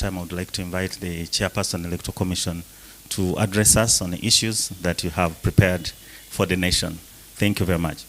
I would like to invite the Chairperson Electoral Commission to address us on the issues that you have prepared for the nation. Thank you very much.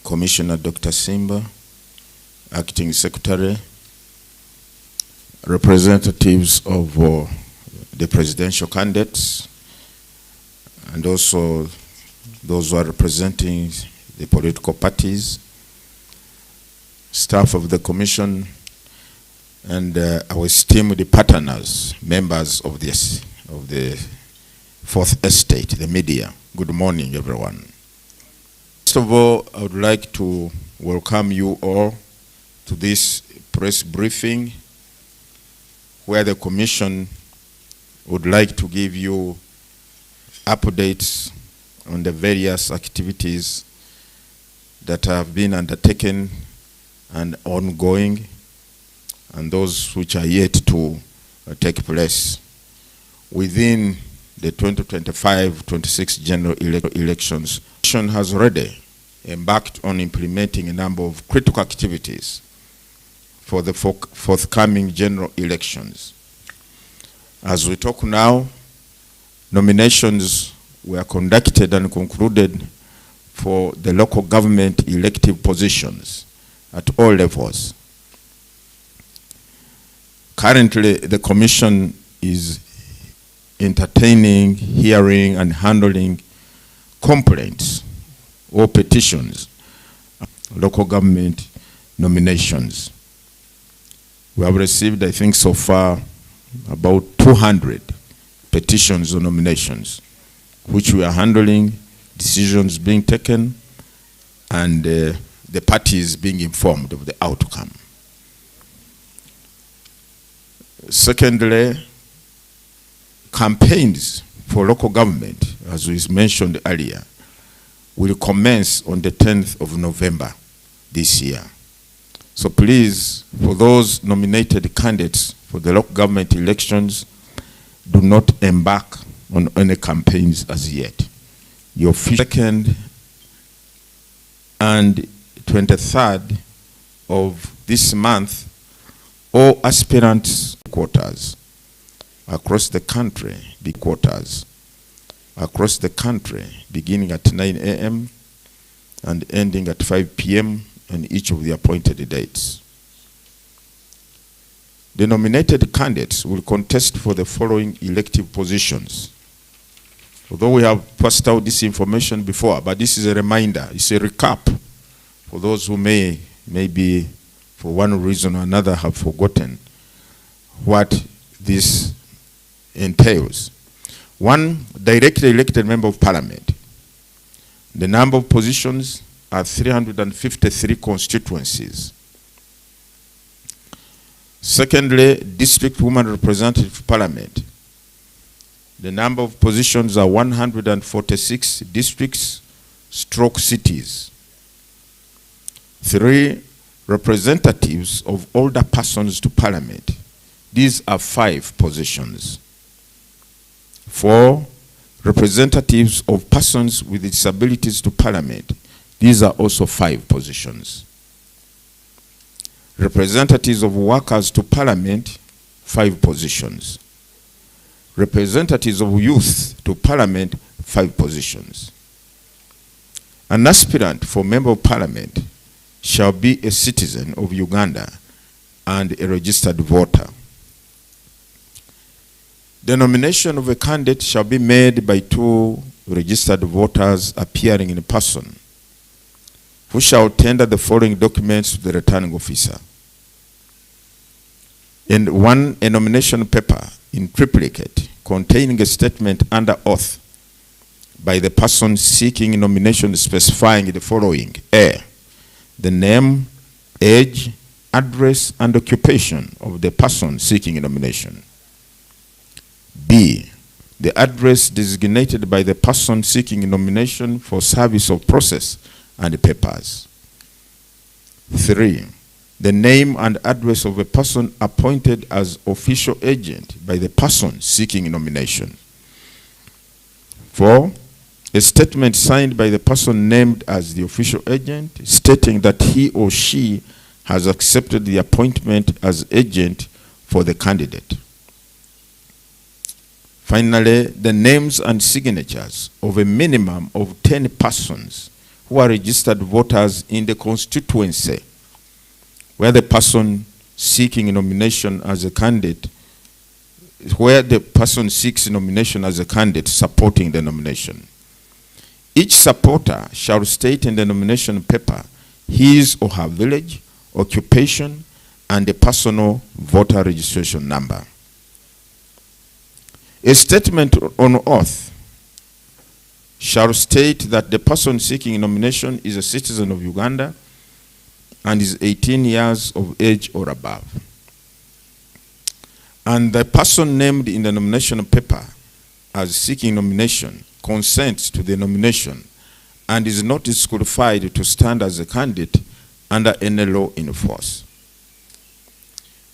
Commissioner Dr. Simba, Acting Secretary, representatives of the presidential candidates, and also those who are representing the political parties, staff of the commission, and our esteemed partners, members of the Fourth Estate, the media. Good morning, everyone. First of all, I would like to welcome you all to this press briefing where the Commission would like to give you updates on the various activities that have been undertaken and ongoing, and those which are yet to take place within the 2025-26 general elections. The Commission has already embarked on implementing a number of critical activities for the forthcoming general elections. As we talk now, nominations were conducted and concluded for the local government elective positions at all levels. Currently, the Commission is entertaining, hearing, and handling complaints or petitions, local government nominations. We have received, I think so far, about 200 petitions or nominations, which we are handling, decisions being taken, and the parties being informed of the outcome. Secondly, campaigns for local government, as was mentioned earlier, will commence on the 10th of November this year. So please, for those nominated candidates for the local government elections, do not embark on any campaigns as yet. Your 2nd and 23rd of this month, all aspirants' quarters across the country, big quarters across the country, beginning at 9 a.m. and ending at 5 p.m. on each of the appointed dates. The nominated candidates will contest for the following elective positions. Although we have passed out this information before, but this is a reminder, it's a recap for those who maybe for one reason or another have forgotten what this entails. 1, directly elected member of parliament. The number of positions are 353 constituencies. Secondly, district woman representative parliament. The number of positions are 146 districts / cities. 3, representatives of older persons to parliament. These are 5 positions. 4, representatives of persons with disabilities to parliament. These are also 5 positions. Representatives of workers to parliament, 5 positions. Representatives of youth to parliament, 5 positions. An aspirant for member of parliament shall be a citizen of Uganda and a registered voter. The nomination of a candidate shall be made by 2 registered voters appearing in person, who shall tender the following documents to the returning officer. And 1, a nomination paper in triplicate containing a statement under oath by the person seeking nomination specifying the following: A, the name, age, address, and occupation of the person seeking nomination. B, the address designated by the person seeking nomination for service of process and papers. 3, the name and address of a person appointed as official agent by the person seeking nomination. 4, a statement signed by the person named as the official agent stating that he or she has accepted the appointment as agent for the candidate. Finally, the names and signatures of a minimum of 10 persons who are registered voters in the constituency where the person seeking nomination as a candidate, where the person seeks nomination as a candidate supporting the nomination. Each supporter shall state in the nomination paper his or her village, occupation, and a personal voter registration number. A statement on oath shall state that the person seeking nomination is a citizen of Uganda and is 18 years of age or above. And the person named in the nomination paper as seeking nomination consents to the nomination and is not disqualified to stand as a candidate under any law in force.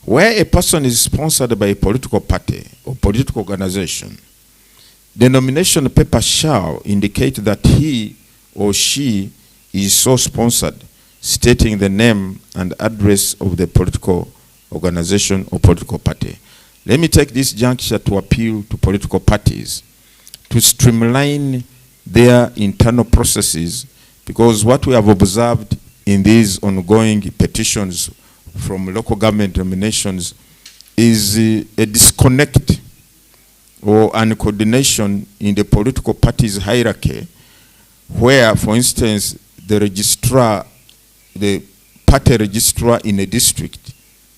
Where a person is sponsored by a political party or political organization, the nomination paper shall indicate that he or she is so sponsored, stating the name and address of the political organization or political party. Let me take this juncture to appeal to political parties to streamline their internal processes, because what we have observed in these ongoing petitions from local government nominations is a disconnect or uncoordination in the political party's hierarchy, where, for instance, the registrar, the party registrar in a district,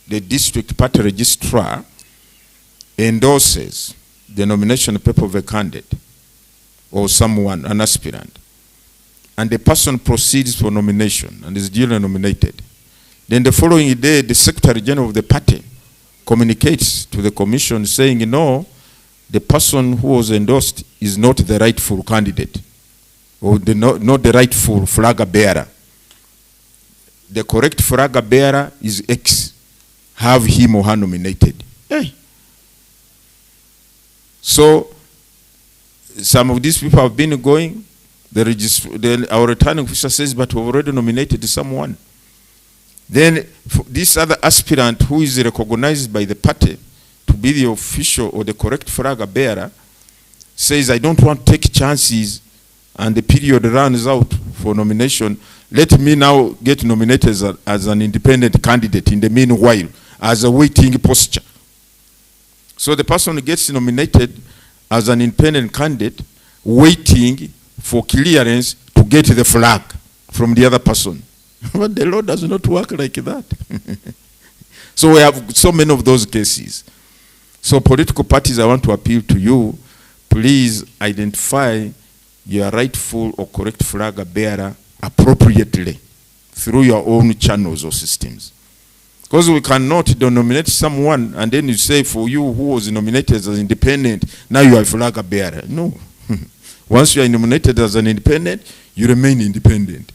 the district party registrar endorses the nomination paper of a candidate or someone, an aspirant, and the person proceeds for nomination and is duly nominated. Then the following day, the Secretary General of the party communicates to the commission saying, no, the person who was endorsed is not the rightful candidate, or not the rightful flag bearer. The correct flag bearer is X. Have him or her nominated. Hey. So some of these people have been going. Our returning officer says, but we've already nominated someone. Then this other aspirant who is recognized by the party to be the official or the correct flag bearer says, I don't want to take chances and the period runs out for nomination. Let me now get nominated as an independent candidate in the meanwhile, as a waiting posture. So the person gets nominated as an independent candidate, waiting for clearance to get the flag from the other person. But the law does not work like that. So we have so many of those cases. So political parties, I want to appeal to you, please identify your rightful or correct flag bearer appropriately through your own channels or systems. Because we cannot nominate someone and then you say for you who was nominated as independent, now you are a flag bearer. No. Once you are nominated as an independent, you remain independent.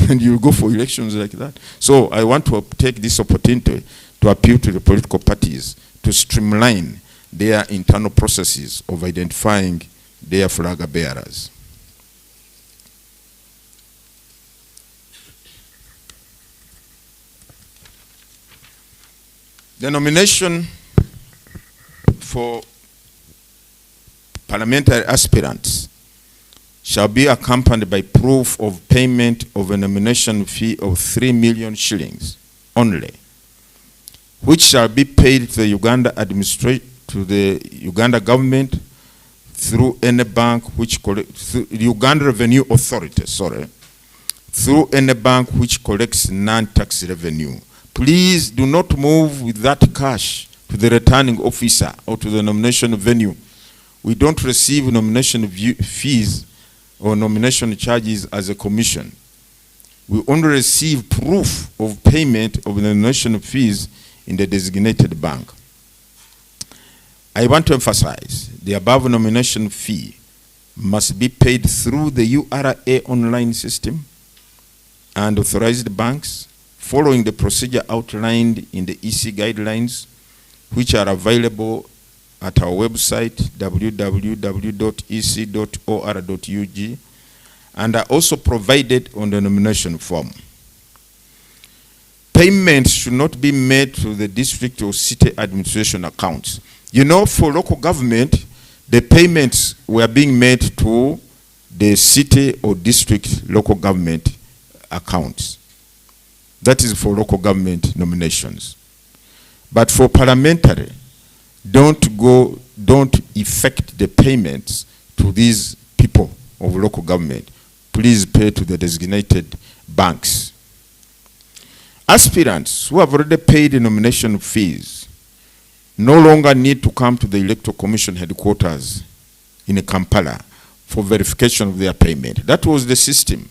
And you go for elections like that. So I want to take this opportunity to appeal to the political parties to streamline their internal processes of identifying their flag bearers. The nomination for parliamentary aspirants shall be accompanied by proof of payment of a nomination fee of 3 million shillings only, which shall be paid to the Uganda government through any bank which collects, the Uganda Revenue Authority, through any bank which collects non-tax revenue. Please do not move with that cash to the returning officer or to the nomination venue. We don't receive nomination fees or nomination charges as a commission. We only receive proof of payment of the nomination fees in the designated bank. I want to emphasize the above nomination fee must be paid through the URA online system and authorized banks, following the procedure outlined in the EC guidelines, which are available at our website, www.ec.or.ug, and are also provided on the nomination form. Payments should not be made to the district or city administration accounts. You know, for local government, the payments were being made to the city or district local government accounts. That is for local government nominations. But for parliamentary, don't effect the payments to these people of local government. Please pay to the designated banks. Aspirants who have already paid the nomination fees no longer need to come to the Electoral Commission headquarters in Kampala for verification of their payment. That was the system,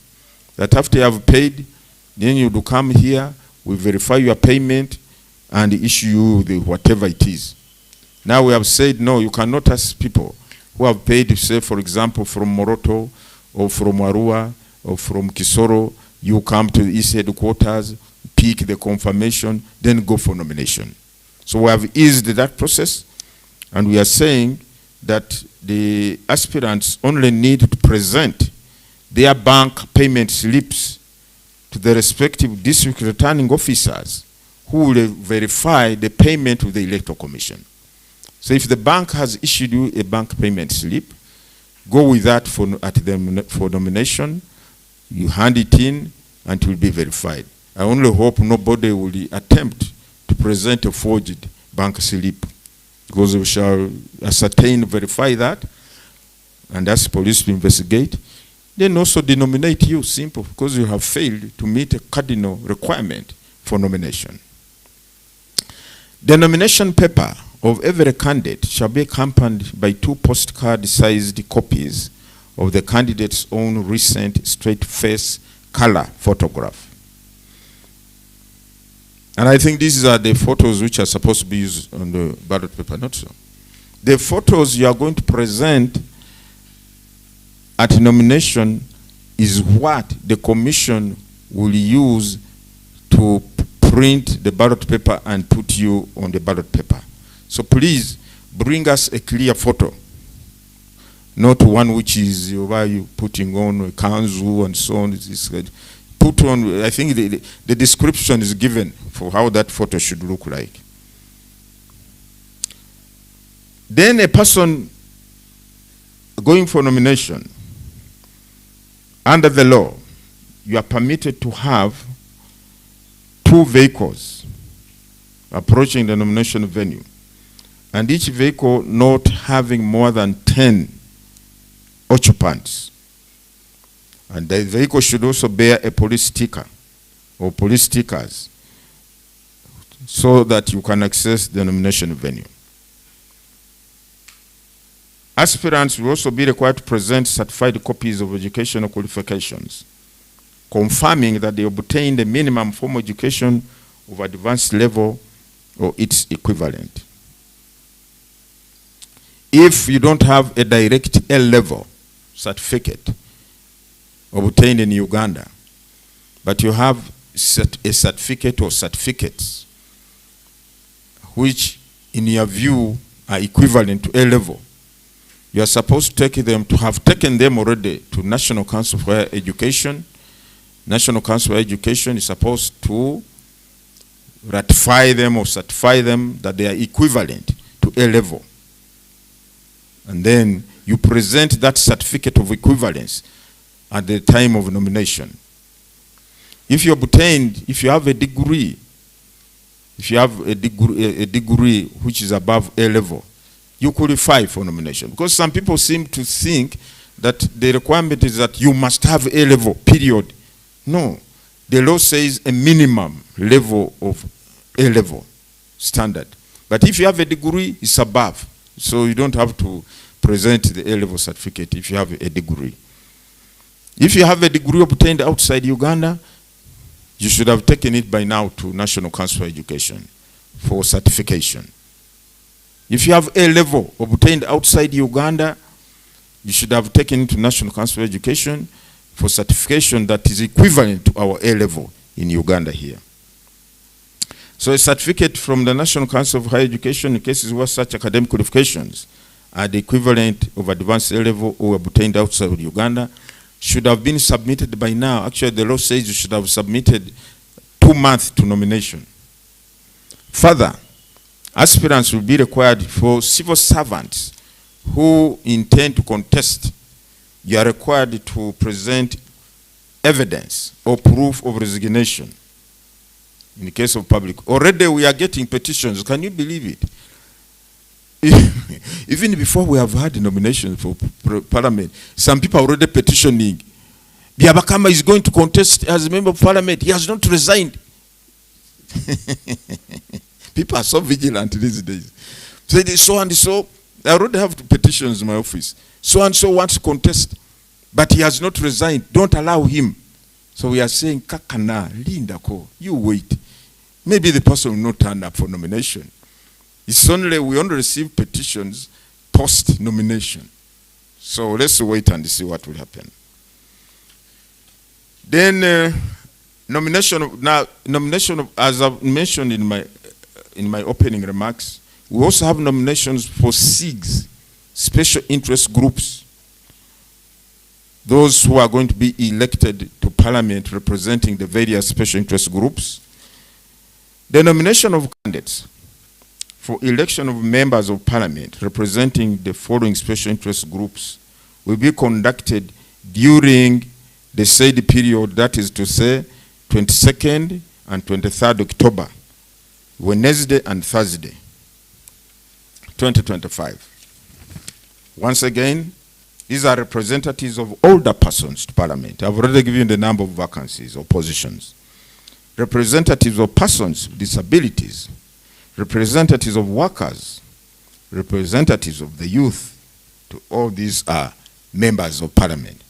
that after you have paid, then you do come here, we verify your payment, and issue you the whatever it is. Now we have said, no, you cannot ask people who have paid, say, for example, from Moroto, or from Arua, or from Kisoro, you come to the East headquarters, pick the confirmation, then go for nomination. So we have eased that process, and we are saying that the aspirants only need to present their bank payment slips to the respective district returning officers who will verify the payment with the Electoral Commission. So if the bank has issued you a bank payment slip, go with that for nomination, you hand it in, and it will be verified. I only hope nobody will attempt to present a forged bank slip, because we shall ascertain, verify that, and ask police to investigate. Then also denominate you, simple, because you have failed to meet a cardinal requirement for nomination. The nomination paper of every candidate shall be accompanied by 2 postcard-sized copies of the candidate's own recent straight-face color photograph. And I think these are the photos which are supposed to be used on the ballot paper, not so. The photos you are going to present at nomination is what the commission will use to print the ballot paper and put you on the ballot paper. So please bring us a clear photo, not one which is why you putting on a kanzu and so on. Put on, I think the description is given for how that photo should look like. Then a person going for nomination, under the law, you are permitted to have 2 vehicles approaching the nomination venue, and each vehicle not having more than 10 occupants. And the vehicle should also bear a police sticker or police stickers so that you can access the nomination venue. Aspirants will also be required to present certified copies of educational qualifications, confirming that they obtained a minimum formal education of advanced level or its equivalent. If you don't have a direct L-level certificate obtained in Uganda, but you have a certificate or certificates which in your view are equivalent to A-level, you are supposed to take them, to have taken them already to National Council for Higher Education. National Council for Higher Education is supposed to ratify them or certify them that they are equivalent to A-level. And then you present that certificate of equivalence at the time of nomination. If you obtained, if you have a degree, a degree which is above A-level, you qualify for nomination. Because some people seem to think that the requirement is that you must have A-level, period. No. The law says a minimum level of A-level standard. But if you have a degree, it's above. So you don't have to present the A-level certificate if you have a degree. If you have a degree obtained outside Uganda, you should have taken it by now to National Council for Education for certification. If you have A-level obtained outside Uganda, you should have taken it to National Council for Education for certification that is equivalent to our A-level in Uganda here. So a certificate from the National Council for Higher Education in cases where such academic qualifications are the equivalent of advanced A-level or obtained outside of Uganda should have been submitted by now. Actually, the law says you should have submitted 2 months to nomination. Further, aspirants will be required for civil servants who intend to contest. You are required to present evidence or proof of resignation in the case of public. Already we are getting petitions. Can you believe it? Even before we have had nominations for parliament, some people are already petitioning. Byabakama is going to contest as a member of parliament. He has not resigned. People are so vigilant these days. So and so, I already have petitions in my office. So and so wants to contest, but he has not resigned. Don't allow him. So we are saying, Kakana, Linda ko, you wait. Maybe the person will not turn up for nomination. It's only, we only receive petitions post-nomination. So let's wait and see what will happen. Then nomination of, as I've mentioned in my opening remarks, we also have nominations for SIGs, special interest groups. Those who are going to be elected to parliament representing the various special interest groups. The nomination of candidates for election of members of parliament representing the following special interest groups will be conducted during the said period, that is to say 22nd and 23rd October, Wednesday and Thursday, 2025. Once again, these are representatives of older persons to parliament. I've already given the number of vacancies or positions. Representatives of persons with disabilities, representatives of workers, representatives of the youth. To all these are members of parliament.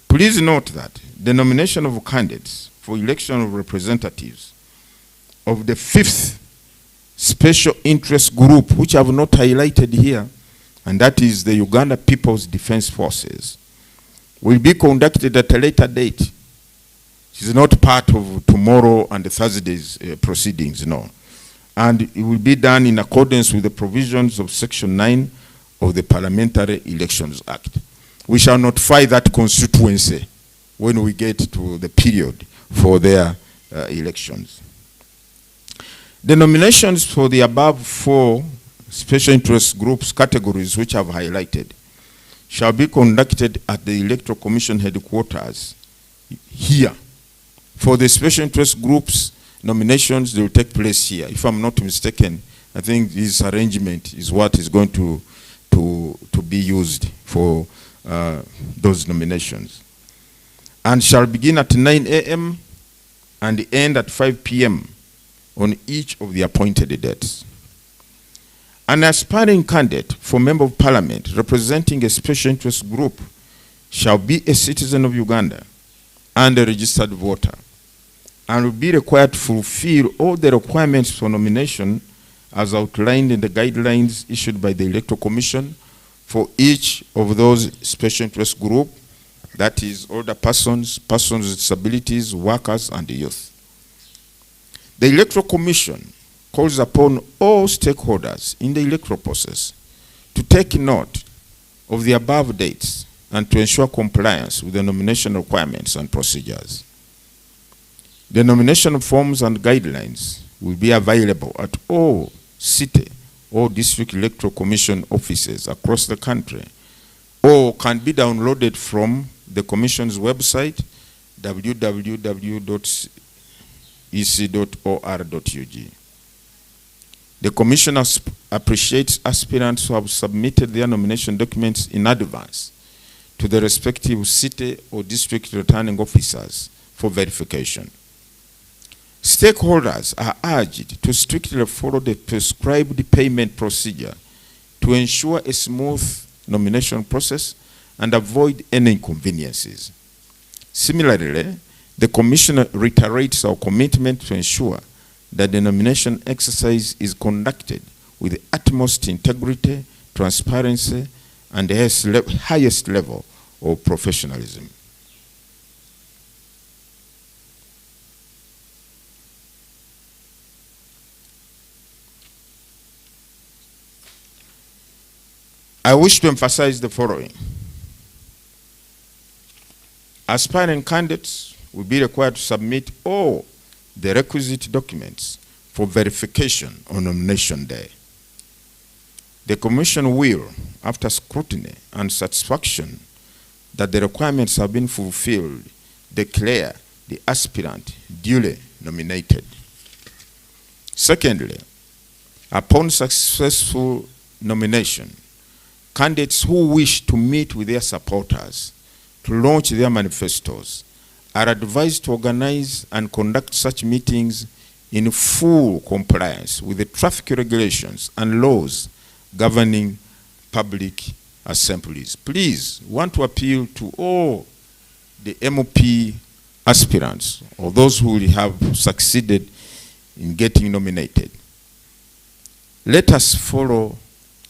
Please note that the nomination of candidates for election of representatives of the 5th special interest group, which I have not highlighted here, and that is the Uganda People's Defense Forces, will be conducted at a later date. It is not part of tomorrow and Thursday's proceedings, no. And it will be done in accordance with the provisions of Section 9 of the Parliamentary Elections Act. We shall notify that constituency when we get to the period for their elections. The nominations for the above 4 special interest groups categories which I've highlighted shall be conducted at the Electoral Commission headquarters here. For the special interest groups nominations, they will take place here. If I'm not mistaken, I think this arrangement is what is going to be used for those nominations. And shall begin at 9 a.m. and end at 5 p.m. on each of the appointed dates. An aspiring candidate for member of parliament representing a special interest group shall be a citizen of Uganda and a registered voter, and will be required to fulfill all the requirements for nomination as outlined in the guidelines issued by the Electoral Commission for each of those special interest group, that is older persons, persons with disabilities, workers, and youth. The Electoral Commission calls upon all stakeholders in the electoral process to take note of the above dates and to ensure compliance with the nomination requirements and procedures. The nomination forms and guidelines will be available at all city or district electoral commission offices across the country, or can be downloaded from the Commission's website, www.ec.or.ug. The Commission appreciates aspirants who have submitted their nomination documents in advance to the respective city or district returning officers for verification. Stakeholders are urged to strictly follow the prescribed payment procedure to ensure a smooth nomination process and avoid any inconveniences. Similarly, the Commission reiterates our commitment to ensure that the nomination exercise is conducted with the utmost integrity, transparency, and the highest level of professionalism. I wish to emphasize the following. Aspiring candidates will be required to submit all the requisite documents for verification on nomination day. The Commission will, after scrutiny and satisfaction that the requirements have been fulfilled, declare the aspirant duly nominated. Secondly, upon successful nomination, candidates who wish to meet with their supporters to launch their manifestos are advised to organize and conduct such meetings in full compliance with the traffic regulations and laws governing public assemblies. Please, want to appeal to all the MOP aspirants or those who will have succeeded in getting nominated. Let us follow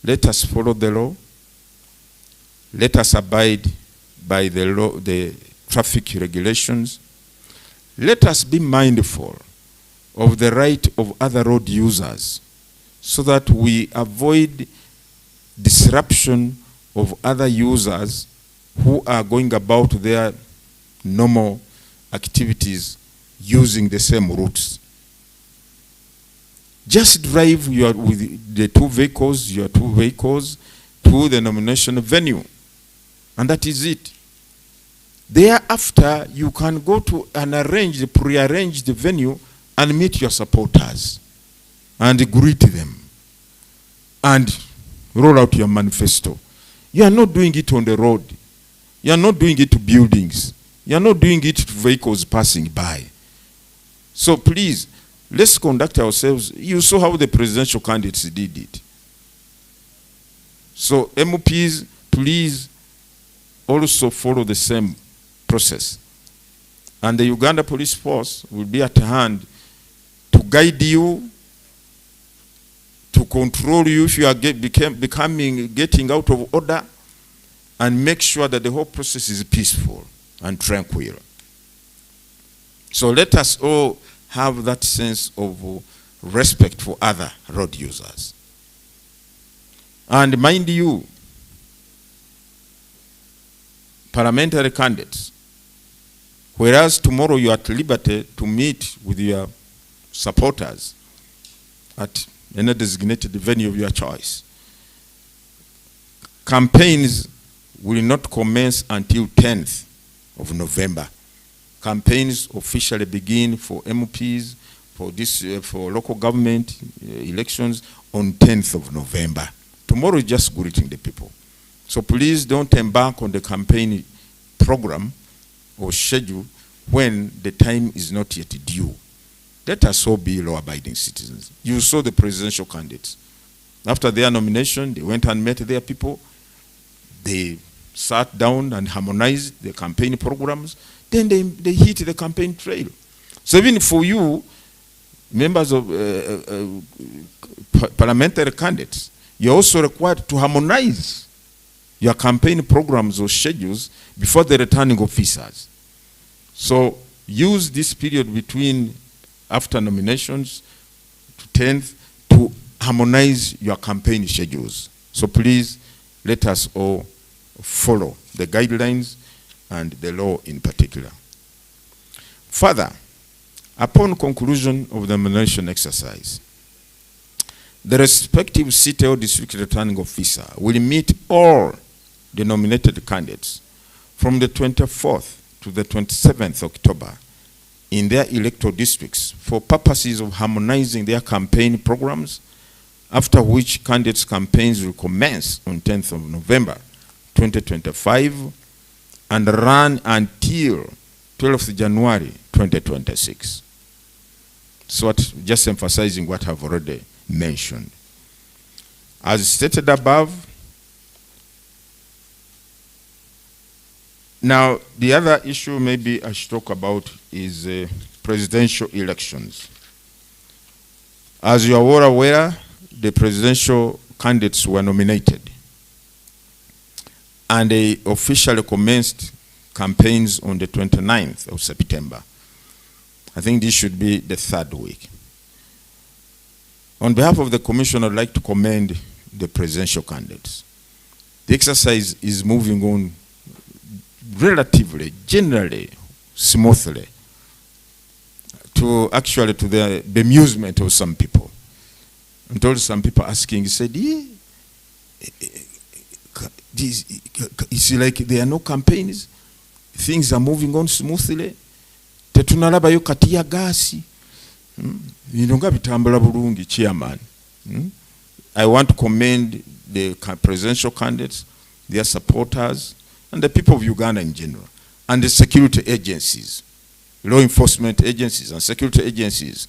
the law. Let us abide by the law, the traffic regulations. Let us be mindful of the right of other road users so that we avoid disruption of other users who are going about their normal activities using the same routes. Just drive with your two vehicles to the nomination venue, and that is it. Thereafter, you can go to an pre-arranged venue and meet your supporters and greet them and roll out your manifesto. You are not doing it on the road. You are not doing it to buildings. You are not doing it to vehicles passing by. So please, let's conduct ourselves. You saw how the presidential candidates did it. So MOPs, please also follow the same process. And the Uganda Police Force will be at hand to guide you, to control you if you are getting out of order, and make sure that the whole process is peaceful and tranquil. So let us all have that sense of respect for other road users. And mind you, parliamentary candidates, whereas tomorrow you are at liberty to meet with your supporters at any designated venue of your choice, campaigns will not commence until 10th of November. Campaigns officially begin for MPs, for local government elections on 10th of November. Tomorrow is just greeting the people. So please don't embark on the campaign program or schedule when the time is not yet due. Let us all be law-abiding citizens. You saw the presidential candidates. After their nomination, they went and met their people. They sat down and harmonized the campaign programs. Then they hit the campaign trail. So even for you, members of parliamentary candidates, you're also required to harmonize your campaign programs or schedules before the returning officers. So use this period between after nominations to 10th to harmonize your campaign schedules. So please, let us all follow the guidelines and the law in particular. Further, upon conclusion of the nomination exercise, the respective city or district returning officer will meet all the nominated candidates from the 24th to the 27th October in their electoral districts for purposes of harmonizing their campaign programs, after which candidates' campaigns will commence on 10th of November 2025 and run until 12th January 2026. So just emphasizing what I've already mentioned. As stated above, Now, the other issue maybe I should talk about is presidential elections. As you are all aware, the presidential candidates were nominated, and they officially commenced campaigns on the 29th of September. I think this should be the third week. On behalf of the Commission, I'd like to commend the presidential candidates. The exercise is moving on relatively, generally, smoothly, to the bemusement of some people. Until some people asking, said, it's like there are no campaigns, things are moving on smoothly. Tetunalabayo kati ya gasi. Binonga bitambula bulungi, Chairman. I want to commend the presidential candidates, their supporters, and the people of Uganda in general, and the security agencies, law enforcement agencies and security agencies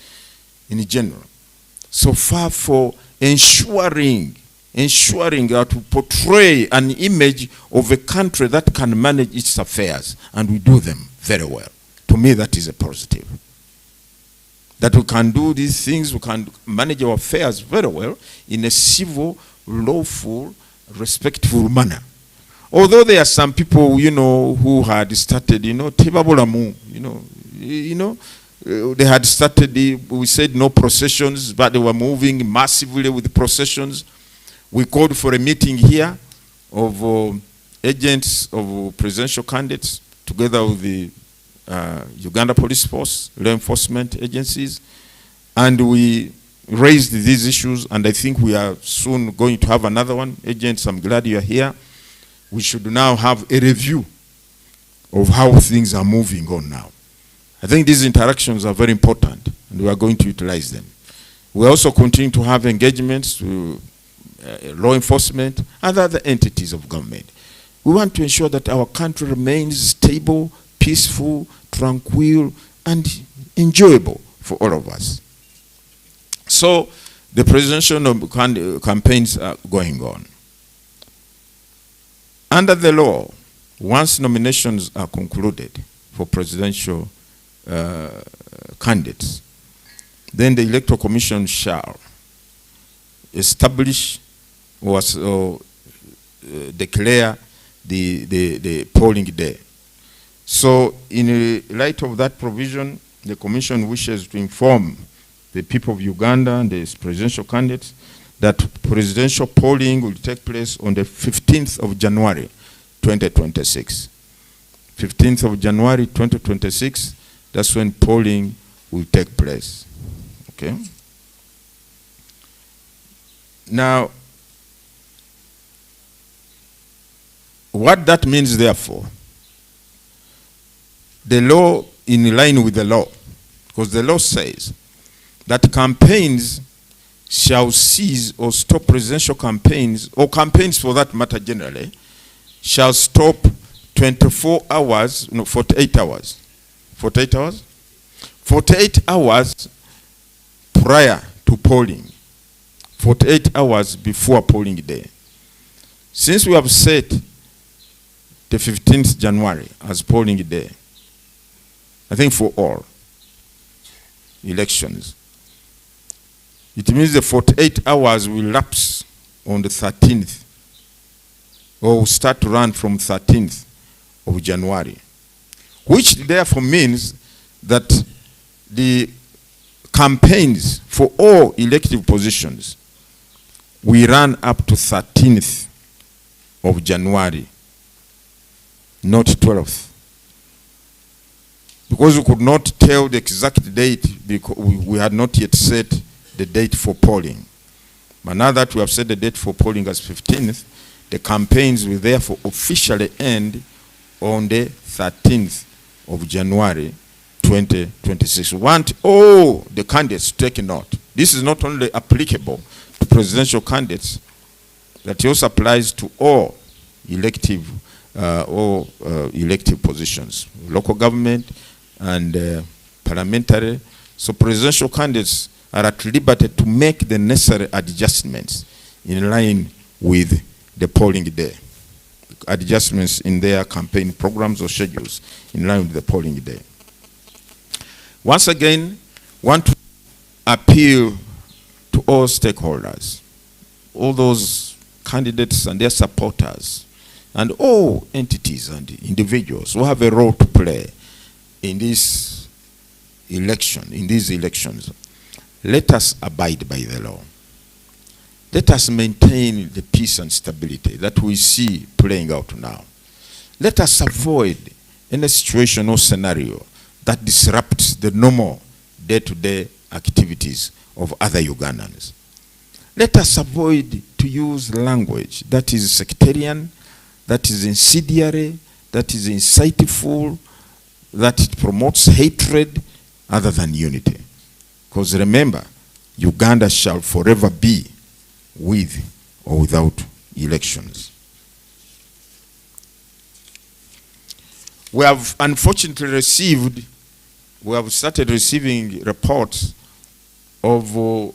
in general, so far for ensuring how to portray an image of a country that can manage its affairs, and we do them very well. To me, that is a positive. That we can do these things, we can manage our affairs very well in a civil, lawful, respectful manner. Although there are some people, who had started, tibabulamu, they had started, we said no processions, but they were moving massively with processions. We called for a meeting here of agents of presidential candidates together with the Uganda Police Force, law enforcement agencies, and we raised these issues, and I think we are soon going to have another one. Agents, I'm glad you are here. We should now have a review of how things are moving on now. I think these interactions are very important, and we are going to utilize them. We also continue to have engagements with law enforcement and other entities of government. We want to ensure that our country remains stable, peaceful, tranquil, and enjoyable for all of us. So the presidential campaigns are going on. Under the law, once nominations are concluded for presidential candidates, then the Electoral Commission shall establish or declare the polling day. So in light of that provision, the Commission wishes to inform the people of Uganda and the presidential candidates that presidential polling will take place on the 15th of January, 2026. 15th of January, 2026, that's when polling will take place. Okay? Now, what that means, therefore, the law, in line with the law, because the law says that campaigns shall cease or stop presidential campaigns, or campaigns for that matter generally, shall stop 48 hours. 48 hours? 48 hours prior to polling. 48 hours before polling day. Since we have set the 15th January as polling day, I think for all elections, it means the 48 hours will lapse on the 13th, or will start to run from 13th of January, which therefore means that the campaigns for all elective positions will run up to 13th of January, not 12th. Because we could not tell the exact date, because we had not yet set the date for polling. But now that we have set the date for polling as 15th, the campaigns will therefore officially end on the 13th of January 2026. We want all the candidates to take note. This is not only applicable to presidential candidates, that it also applies to all elective positions, local government and parliamentary. So presidential candidates are at liberty to make the necessary adjustments in line with the polling day. adjustments in their campaign programs or schedules in line with the polling day. Once again, want to appeal to all stakeholders, all those candidates and their supporters, and all entities and individuals who have a role to play in this election, in these elections. Let us abide by the law. Let us maintain the peace and stability that we see playing out now. Let us avoid any situation or scenario that disrupts the normal day-to-day activities of other Ugandans. Let us avoid to use language that is sectarian, that is incendiary, that is insightful, that it promotes hatred other than unity. Because remember, Uganda shall forever be with or without elections. We have unfortunately started receiving reports of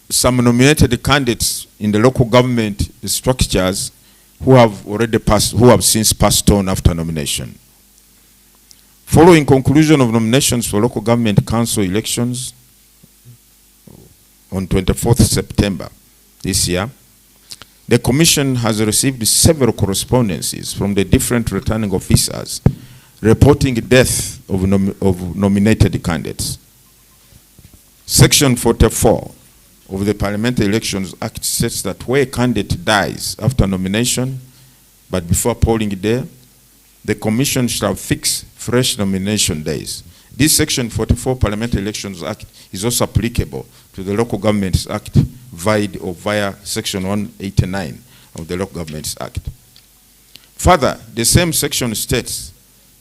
some nominated candidates in the local government structures who have since passed on after nomination. Following conclusion of nominations for local government council elections on 24th September this year, the Commission has received several correspondences from the different returning officers reporting death of nominated candidates. Section 44 of the Parliamentary Elections Act states that where a candidate dies after nomination but before polling day, the Commission shall fix fresh nomination days. This Section 44 Parliamentary Elections Act is also applicable to the Local Governments Act via Section 189 of the Local Governments Act. Further, the same section states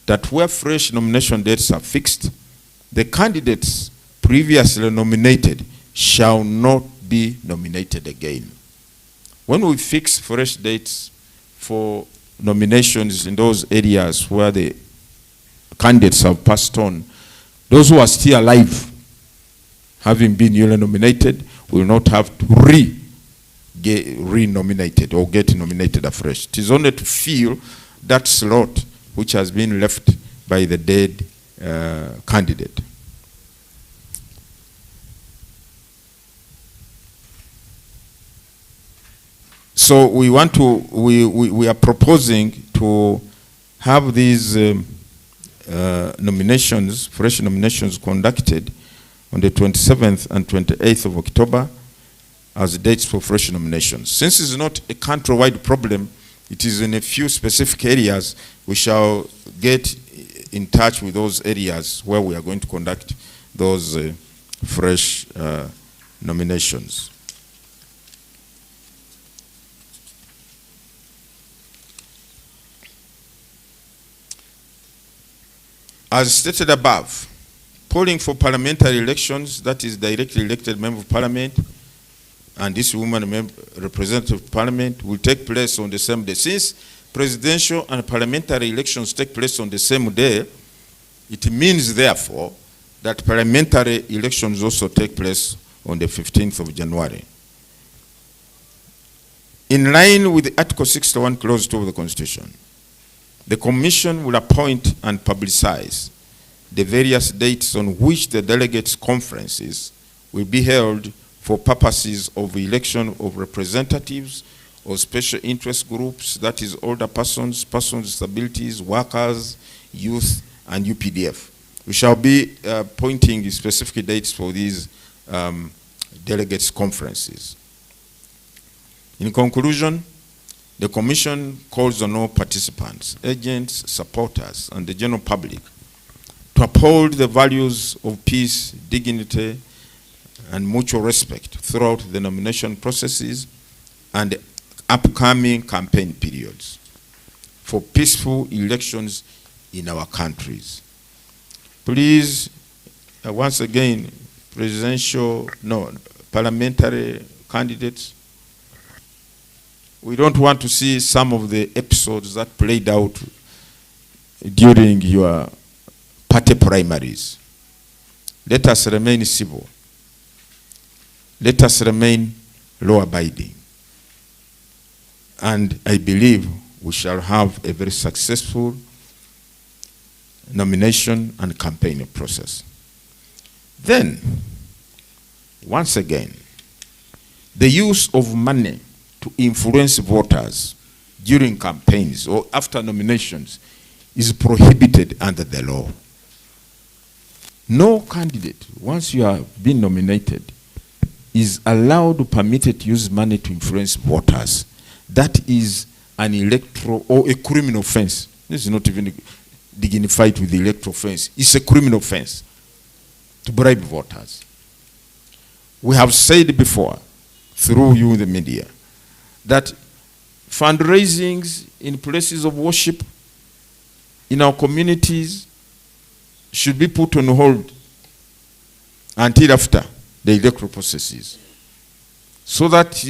that where fresh nomination dates are fixed, the candidates previously nominated shall not be nominated again. When we fix fresh dates for nominations in those areas where the candidates have passed on, those who are still alive, having been newly nominated, will not have to get re-nominated or get nominated afresh. It is only to fill that slot which has been left by the dead candidate. So we are proposing to have these nominations, fresh nominations conducted on the 27th and 28th of October as dates for fresh nominations. Since it's not a country-wide problem, it is in a few specific areas. We shall get in touch with those areas where we are going to conduct those fresh nominations. As stated above, polling for parliamentary elections, that is directly elected member of parliament, and this woman representative of parliament, will take place on the same day. Since presidential and parliamentary elections take place on the same day, it means therefore that parliamentary elections also take place on the 15th of January. In line with Article 61, Clause 2 of the Constitution, the Commission will appoint and publicize the various dates on which the delegates' conferences will be held for purposes of election of representatives or special interest groups, that is older persons, persons with disabilities, workers, youth, and UPDF. We shall be appointing specific dates for these delegates' conferences. In conclusion, the Commission calls on all participants, agents, supporters, and the general public to uphold the values of peace, dignity, and mutual respect throughout the nomination processes and the upcoming campaign periods for peaceful elections in our countries. Please, once again, parliamentary candidates, we don't want to see some of the episodes that played out during your party primaries. Let us remain civil. Let us remain law-abiding. And I believe we shall have a very successful nomination and campaigning process. Then, once again, the use of money to influence voters during campaigns or after nominations is prohibited under the law. No candidate, once you have been nominated, is allowed or permitted to use money to influence voters. That is an electoral or a criminal offense. This is not even dignified with the electoral offense. It's a criminal offense to bribe voters. We have said before, through you, the media, that fundraisings in places of worship in our communities should be put on hold until after the electoral processes, so that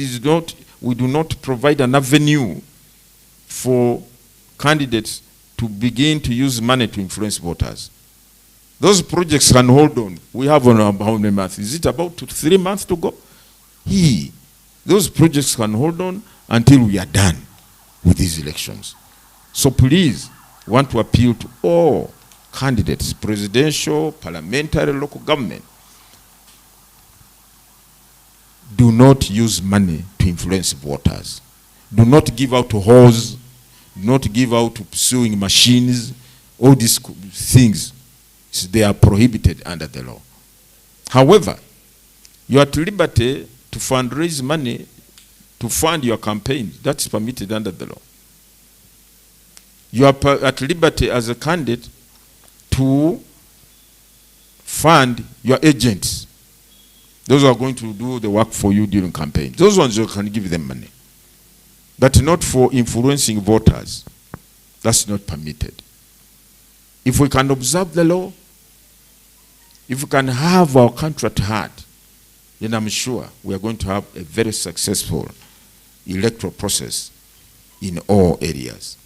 we do not provide an avenue for candidates to begin to use money to influence voters. Those projects can hold on. We have on how many months? Is it about 3 months to go? Those projects can hold on until we are done with these elections. So please, I want to appeal to all candidates, presidential, parliamentary, local government. Do not use money to influence voters. Do not give out to halls. Do not give out to sewing machines. All these things, they are prohibited under the law. However, you are at liberty to fundraise money to fund your campaign. That's permitted under the law. You are at liberty as a candidate to fund your agents. Those who are going to do the work for you during campaign. Those ones you can give them money. But not for influencing voters. That's not permitted. If we can observe the law, if we can have our country at heart, then I'm sure we are going to have a very successful electoral process in all areas.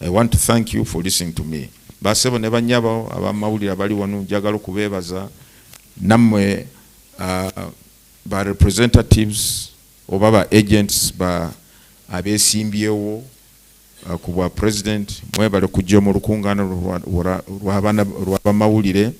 I want to thank you for listening to me. Basebo ne banyabo abamawulira abali wano njagala okubebaza namwe ba representatives oba ba agents ba abesimbyewo ku bwa president mwebale kujja mu lukungano lw'abamawulire.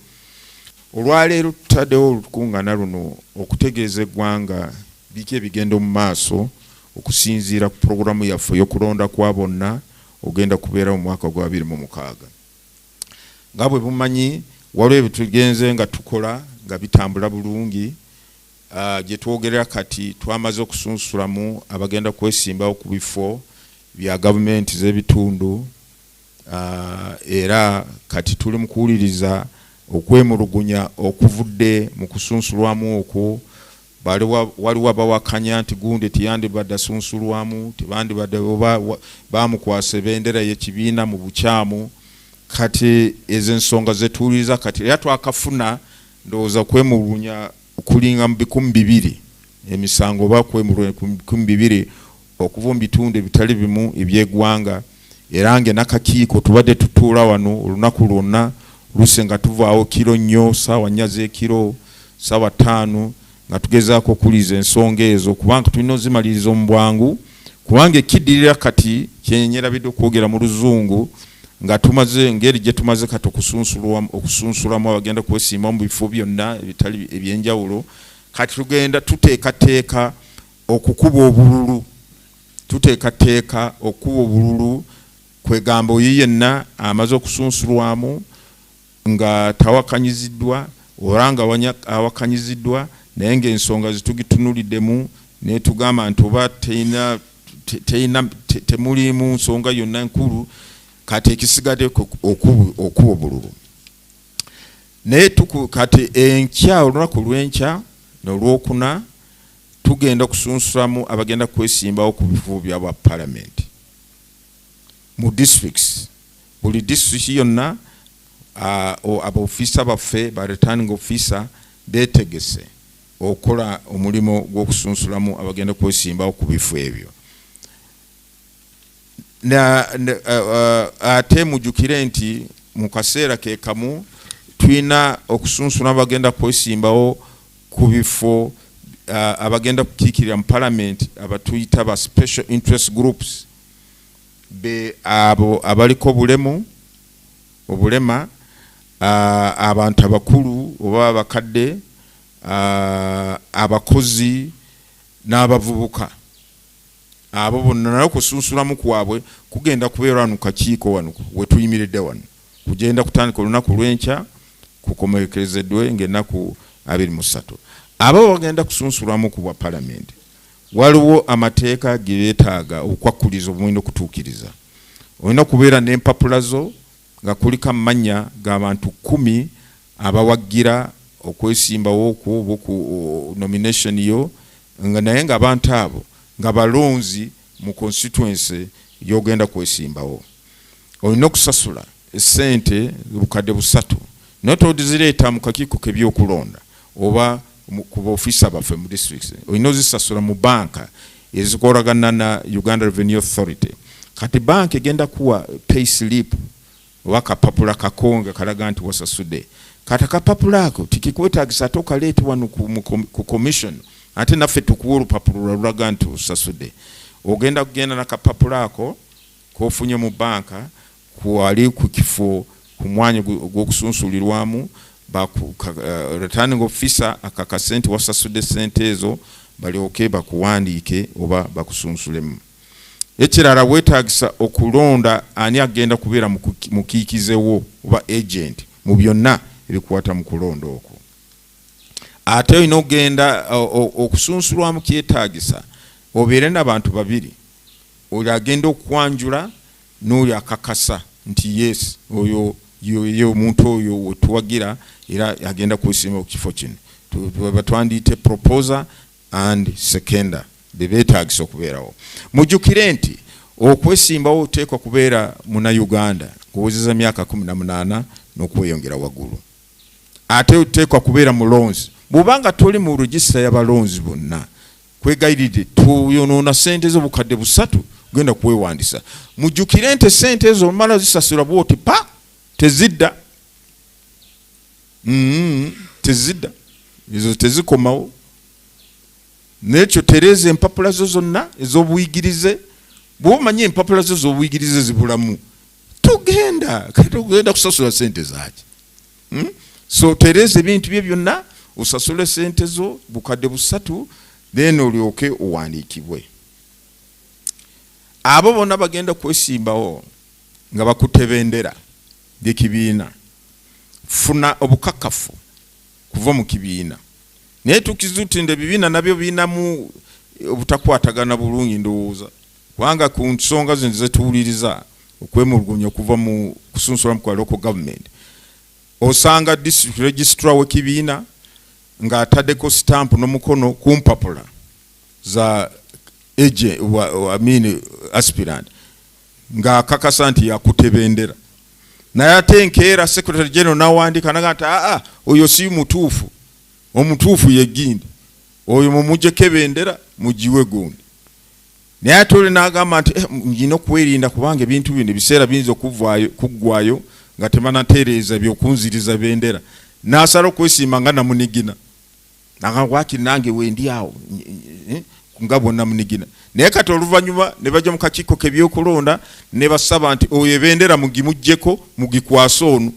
Olwaleero tutaddewo olukungana luno okutegeeza eggwanga biki ebigenda mu maaso okusinziira ku programu yaffe y'okulonda kwa bonna ogenda kubeera mu mwaka gwa 2026. Nga bwe bumanyi waliwo ebitugenze nga tukola nga bitambula bulungi. Gye twogerera kati twamaze okusunsulamu abagenda kwesimbawo ku bifo bya gavumenti z'ebitundu, era kati tuli mu kuwuliriza okwemulugunya okuvudde mu kusunsulwamu okwo. Waliwo abawakanya nti gundi tiyandibadde asunsulwamu, tebandibadde bamukwasa ebendera y'ekibiina mu bukyamu. Kati ezo ensonga zetuwuliriza kati era twakafuna ndowooza kwemulugunya kulinga mu 200 emisango oba kwemulugunya 200 okuva mu bitundu ebitali bimu ebyeggwanga. Era nge n'akakiiko tubadde tutuula wano olunaku lwonna luse nga tuvaawo kiro nnyo saawa nnya z'ekiro saawa 5 nga tugezaako okuliza ensonga ezo kubanga tulina ozimaliriza mu bwangu, kubanga ekiddirira kati kyenyerabidde okwogera mu luzungu nga tumaze ngeri gye tumaze kati okusunsulamu abagenda kwesimba mu bifo byonna ebitali ebyenjawulo. Kati tugenda tuteekateeka okukuba obululu. Tuteekateeka okuba obululu kwegamba oyo yenna amaze okusunsulwamu nga tawakanyiziddwa oranga awakanyiziddwa naye ng'ensonga zitugitunuliddemu ne tugamba nti oba temulimu nsonga yonna enkulu, kati ekisigadde okuba obululu. Naye kati enkya olunaku lw'enkya n'olwokuna tugenda kusunsulamu abagenda kwesimbawo ku bifo bya bwa parliament mu districts. Buli district yonna abaofisa baffe ba returning officer beetegese okola omulimu gw'okusunsulamu abagenda kwesimbawo ku bifo ebyo. Ate mujjukire nti mu kaseera ke kamu tulina okusunsula abagenda kwesimbawo ku bifo abagenda kukiikirira mu parliament abatuyita ba special interest groups be abo abaliko obulema abantu abakulu oba abakadde abakozi n'abavubuka abo bonna nayo kusunsulamu kwabwe kugenda kubeera mu kakiiko wano wetuyimiridde wano kugenda kutandika olunaku lw'enkya kukomekerezeddwe ng'ennaku 23 abo bagenda kusunsulamu ku bwa parliament waliwo amateeka ge beetaaga okwakuliza omuwendo okutuukiriza olina okubeera n'empapula zo nga kuliko amannya g'abantu 10 abawagira okwesimbawo ku nomination yo nga naye nga abantu abo nga balonzi mu constituency yogenda kwesimbawo olina okusasula esente bukadde 3 notozireeta mu kakiiko k'ebyokulonda oba ku baofisa baffe mu districts olina ozisasula mu banka ezikolagana na Uganda Revenue Authority kati banka egenda kuwa pay slip oba kapapula kakonga kalaga nti wasasudde kati akapapula ako tikikwetaagisa ate okaleete wano ku commission ate naffe tukuwa olupapula lulaga nti osasudde ogenda kugenda nakapapula ako kofunye mu banka kuwali ku kifo ku mwanya gw'okusunsulirwamu returning officer akakase nti wasasudde sente ezo balyoke bakuwandiike oba bakusunsulemu ekirala weetaagisa okulonda ani agenda kubeera mukiikizewo oba agent mu byonna ebikwata mu kulonda okwo ate olina ogenda okusunsulwamu kyetaagisa obeere n'abantu babiri oyo agenda okwanjula n'oyo akakasa nti yes oyo omuntu oyo wetuwagira era agenda kwesimba ku kifo kino batwandiite proposer and seconder bebeetaagisa okubeerawo mujjukire nti okwesimbawo oteekwa kubeera muna-Uganda ng'owezeza myaka 18 n'okweyongera waggulu ate oteekwa kubeera mulonzi bw'obanga toli mu regisita y'abalonzi bonna kwegayiridde tuyonoona sente z'obukadde 3 genda kwewandisa mujjukire nti sente ezo omala zisasula bwoti pa tezidda tezidda ezo tezikomawo nekyo tereza empapula zo zonna ez'obuyigirize bw'omanye empapula zo z'obuyigirize zibulamu tugenda kusasula sente zaki so tereza ebintu bye byonna osasule sente zo bukadde 3 then olyoke owandiikibwe abo bonna bagenda kwesimbawo nga bakutebendera by'ekibiina funa obukakafu kuva mu kibiina naye tukizutinde ebibiina nabyo biinamu obutakwatagana bulungi ndowooza kubanga ku nsonga zino zetuwuliriza okwemulugunya okuva mu kusunsulamu kwa local government osanga district registrar w'ekibiina ng'ataddeko stamp n'omukono ku mpapula za aspirant ng'akakasa nti yakutebendera naye ate enkeera secretary general n'awandiika naga nti oyo si mutuufu omutuufu ye Gindi oyo mumuggyeko ebendera mugiwe gundi naye ate oli n'agamba nti ngina okwerinda kubanga ebintu bino ebiseera biyinza okuggwayo nga temanatereeza byokunziriza bendera n'asala okwesimba nga namunigina wakiri nange wendi awo nga bonna munigina naye kati oluvannyuma ne bajja mu kakiiko k'ebyokulonda ne basaba nti oyo ebendera mugimuggyeko mugikwase ono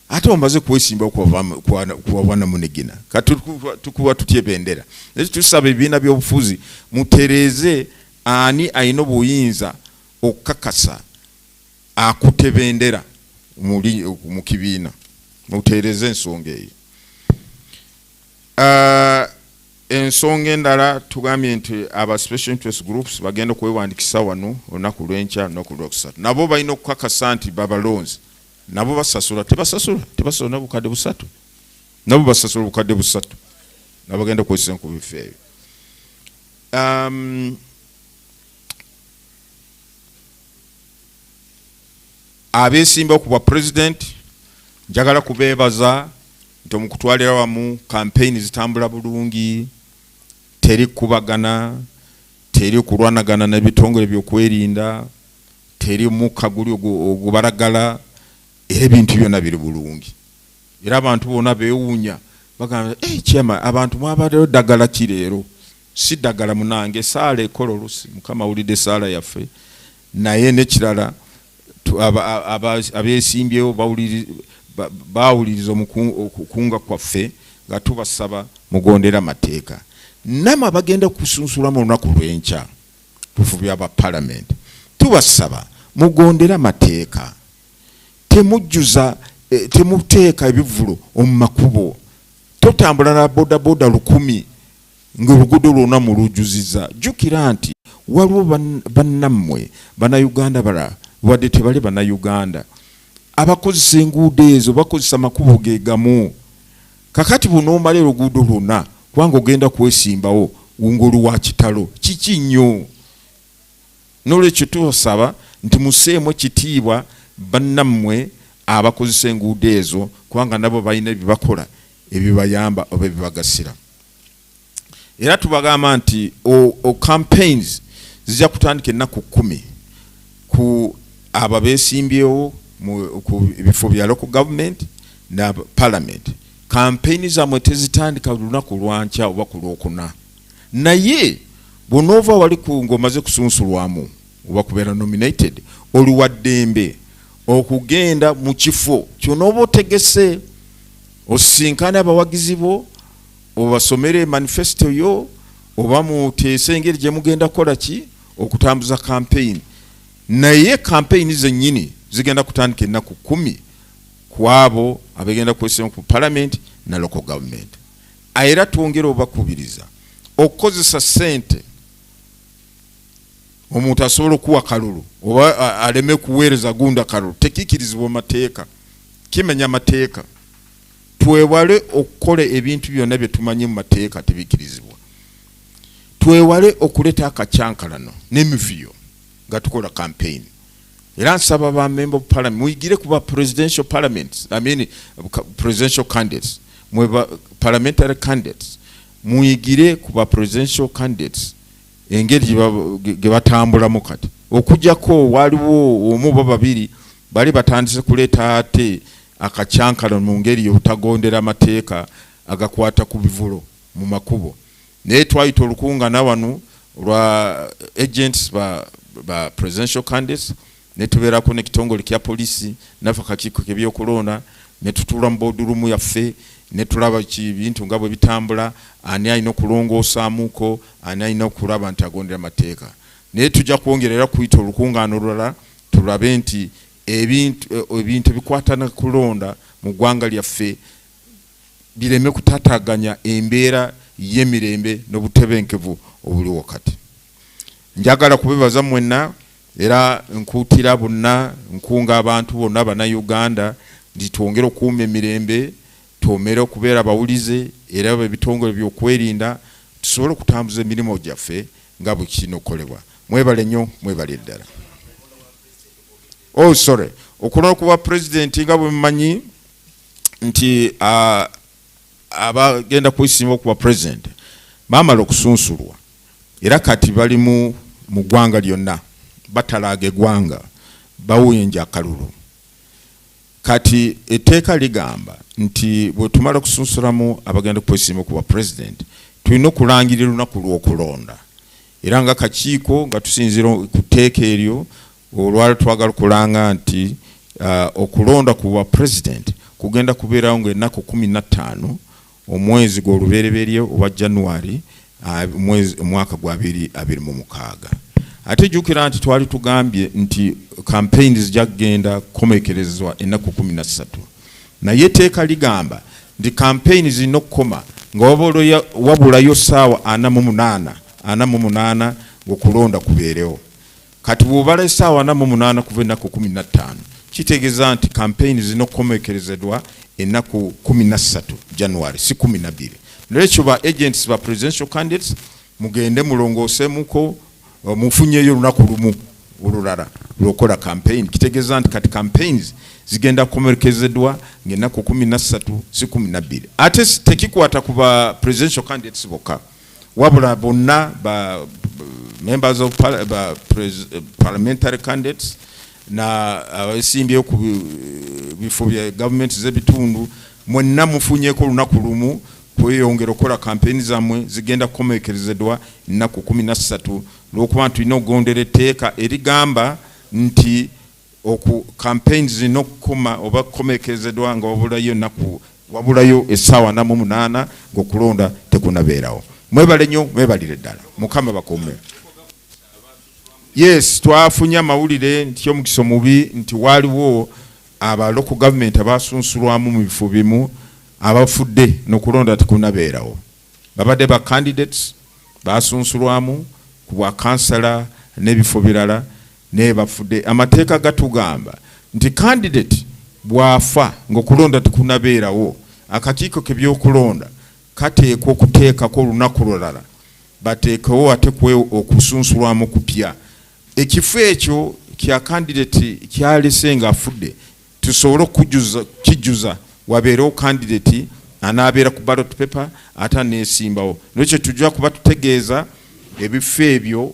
ate omaze kwesimba kuwa namunigina kati tukuba tutya ebendera ekyo tusaba ebibiina by'obufuzi mutereeze ani ayina obuyinza okukakasa akutte bendera mu kibiina mutereeze ensonga eyo ensonga endala tugambye nti aba special interest groups bagenda kwewandikisa wano olunaku lw'enkya n'oku lwokusatu nabo balina okukakasa nti babalonzi nabo basasula tebasasula n'obukadde 3 nabo basasula obukadde 3 nabo bagenda kwesisa ku bifo ebyo abeesimba ku bwa president njagala kubeebaza nti omukutwalira wamu campaign zitambula bulungi teri kubagana teri kulwanagana n'ebitongole byokwerinda teri mukka guli ogubalagala era ebintu byonna biri bulungi era abantu bonna beewuunya bagamba chama abantu mwabaddeyo ddagala ki leero siddagala munange saala ekola olusi mukama awulidde saala yaffe naye nekirala abeesimbyewo bawuliriza okukunga kwaffe nga tubasaba mugondera amateeka namwe abagenda kusunsulamu olunaku lw'enkya tufubya aba palamenti tubasaba mugondera amateeka temujjuza temuteeka ebivulo omu makubo totambula na bodaboda 1,000 ng'oluguudo lwonna mulujjuziza jjukira nti waliwo bannammwe bannayuganda balala wadde tebali bannayuganda abakozesa enguudo ezo bakozesa makubo ge gamu kakati bunoomala oluguudo lwonna kubanga ogenda kwesimbawo ng'oli wa kitalo kiki nnyo n'olwekyo tubasaba nti museemu ekitiibwa bannammwe abakozesa enguudo ezo kubanga nabo balina ebibakola ebibayamba oba ebibagasira era tubagamba nti campaigns zijja kutandika ennaku 10 ku abo beesimbyewo ku bifo bya local government na parliament campaign zamwe tezitandika lunaku lwankya oba ku lwokuna naye bonoova wali ku ngomaze kusunsulwamu oba kubeera nominated oluwaddembe okugenda mu kifo kyonooba otegese osisinkane abawagizi bo obasomere manifesto yo oba muteese engeri gye mugenda kukola ki okutambuza campaign naye campaign zennyini zigenda kutandika ennaku 10 ku abo abagenda kwesiima ku parliament na local government era twongera obakubiriza okukozesa ssente omuntu asobola okuwa kalulu oba aleme kuweereza gunda kalulu tekiikirizibwa mateeka kimenya amateeka twewale okukola ebintu byonna bye tumanyi mu mateeka tebikirizibwa twewale okuleta akacyankalano n'emivuyo nga tukola campaign era nsaba ba member of parliament muyigire kuba presidential parliaments presidential candidates mweba parliamentary candidates muyigire kuba presidential candidates engeri ge batambulamu kati okujjako waliwo omu babiri bali batandise kuleeta ate akacyankalo mu ngeri y'obutagondera amateeka agakwata ku bivulo mu makubo naye twayita olukungaana wano lwa agents ba presidential candidates ne tubeerako n'ekitongole kya polisi naffe akakiiko k'ebyokulonda ne tutuula mu boardroom yaffe ne tulaba bintu nga bwe bitambula ani alina okulongoosamuuko ani alina okulaba nti agondera amateeka naye tujja kwongerera kuyita olukungaana olulala tulabe nti ebintu bikwatana kulonda mu ggwanga lyaffe bireme kutaataganya embeera y'emirembe n'obutebenkevu obuli wakati njagala kubebaza mwenna era nkuutira bonna nkunga abantu bonna bannayuganda nti twongere okuuma emirembe twomere okubeera bawulize era ebitongole by'okwerinda tusobole okutambuza emirimu gyaffe nga bwe kirina okukolebwa mwebale nnyo mwebale ddala okulonda kuba pulezidenti nga bwe mumanyi nti abagenda kwesimba okuba pulezidenti baamala okusunsulwa era kati bali mu ggwanga lyonna batalaaga eggwanga bawuyenja akalulu kati etteeka ligamba nti bwe tumala okusunsulamu abagenda kwesimba okuba pulezidenti tulina okulangirira olunaku lw'okulonda era nga kakiiko nga tusinzira ku tteeka eryo olwala twagala okulanga nti okulonda kuba pulezidenti kugenda kubeerawo ng'ennaku 15 omwezi gw'olubereberye owa January omwaka gwa 2026 ate jjukira nti twali tugambye nti campaign zijja kugenda kukomekerezebwa ennaku 13 naye etteeka ligamba nti campaign zirina okukoma nga wabulayo ssaawa 48 ng'okulonda kubeerewo kati bw'obala essaawa 48 kuva ennaku 15 kitegeeza nti campaign zirina okukomekerezebwa ennaku 13 January si 12 n'ekyo ba agents ba presidential candidates mugende mulongoosemuko mufunyeyo olunaku lumu olulala lw'okola campaign kitegeeza nti kati campaigns zigenda kukomekerezebwa ng'ennaku 13 si 12 ate tekikwata ku ba presidential candidates bokka wabula bonna ba members of parliamentary candidates na abasimbyewo ku bifo bya government z'ebitundu mwenna mufunyeko olunaku lumu kweyongera okukola kampeni zammwe zigenda kukomekerezebwa ennaku 13 olw'okuba tulina okugondera etteeka erigamba nti campaigns zino okukoma oba kukomekerezebwa nga wabulayo essaawa 48 ng'okulonda tekunabeerawo. Mwebale nnyo, mwebalire ddala. Mukama bakuume. Yes, twafunye amawulire nti omukisa omubi nti waaliwo aba local government abasunsulwamu mu bifo bimu abafudde n'okulonda tekunabeerawo. Babadde ba candidates basunsulwamu ku bwa kansala n'ebifo birala ne bafudde. Amateeka gatugamba nti candidate bwafa ng'okulonda tekunabeerawo, akakiiko k'ebyokulonda kateekwa okuteekako olunaku lulala bateekewo ate okusunsulwamu kupya. Ekifo ekyo kya candidate kyalese nga afudde tusobole kijjuza wabeerewo candidate anaabeera ku ballot paper ate aneesimbawo. Nekyo tujja kuba tutegeeza ebifo ebyo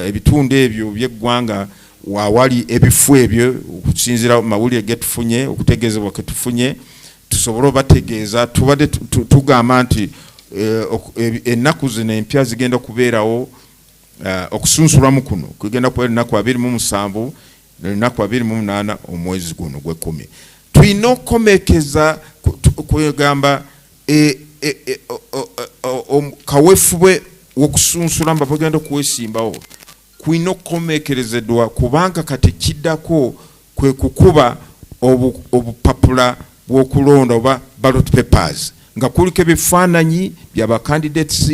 ebitundu ebyo by'eggwanga wawali ebifo ebyo okusinziira mawulire getufunye okutegeezebwa ketufunye tusobole bategeeza tubadde tugamba nti ennaku zino empya zigenda kubeerawo okusunsulwamu kuno kugenda kubeera ennaku 27 n'ennaku 28 omwezi guno gw'ekumi. Tulina okukomekeza kwegamba kaweefube w'okusunsula mba bagenda kuweesimbawo kulina okukomekerezebwa kubanga kati kiddako kwe kukuba obupapula bw'okulonda oba ballot papers nga kuliko ebifaananyi by'aba candidates,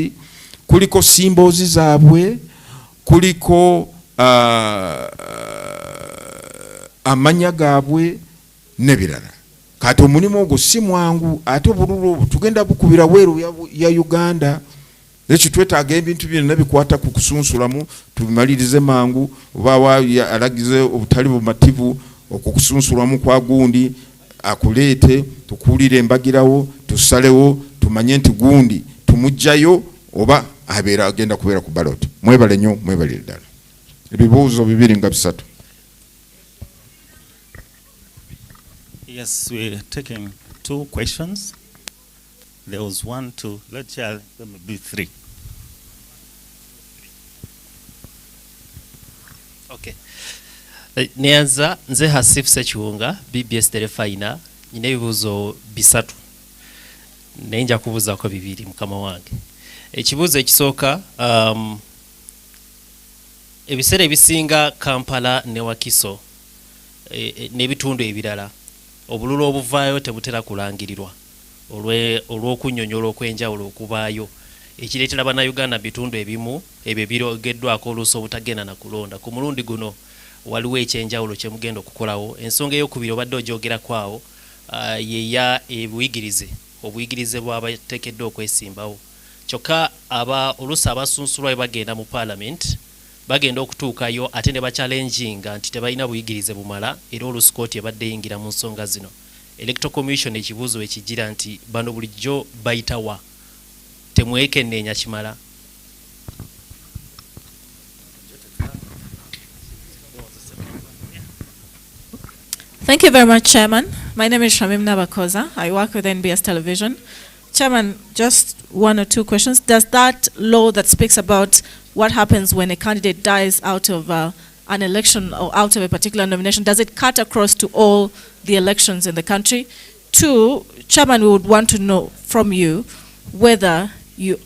kuliko symbols zaabwe, kuliko amanya gaabwe n'ebirala. Kati omulimu ogwo si mwangu ate obululu tugenda bukubira weeru ya Uganda. Ekyo twetaaga ebintu byonna bikwata ku kusunsulamu tubimalirize mangu oba alagize obutali bumativu okukusunsulamu kwa gundi akuleete tukuulire embagirawo tusalewo tumanye nti gundi tumujjayo oba abeera agenda kubeera ku ballot. Mwebale nnyo, mwebalire ddala. Ebibuuzo 2 nga 3. Yes, we're taking 2 questions. There was 1, 2. Let's share them be 3. Okay. Neanza nze Hasif Sekiwunga BBS Telefina nyina ebibuuzo 3 nenja kubuuzaako 2 mukama wange. Ekibuuzo ekisooka ebiseera ebisinga Kampala ne Wakiso n'ebitundu ebirala obululu obuvaayo tebutera kulangirirwa olw'okunnyonnyola okw'enjawulo okubaayo ekireetera bannayuganda bitundu ebimu ebyo birogeddwako oluusi obutagenda na kulonda. Ku mulundi guno waliwo ekyenjawulo kye mugenda okukolawo. Ensonga ey'okubiri obadde ogyogerakwawo yeya obuyigirize bw'abateekeddwa okwesimbawo. Kyokka oluusi abasunsulwayo bagenda mu Parliament bagenda okutuukayo ate ne bachallenginga nti tebalina buyigirize bumala era oluusi kooti ebadde eyingira mu nsonga zino. Electoral Commission ekibuuzo ekigira nti bano bulijjo bayitawa temwekenneenya kimala. Thank you very much, Chairman. My name is Shamim Nabakoza. I work with NBS Television. Chairman, just 1 or 2 questions. Does that law that speaks about what happens when a candidate dies out of an election or out of a particular nomination, does it cut across to all the elections in the country? 2, Chairman, we would want to know from you whether you're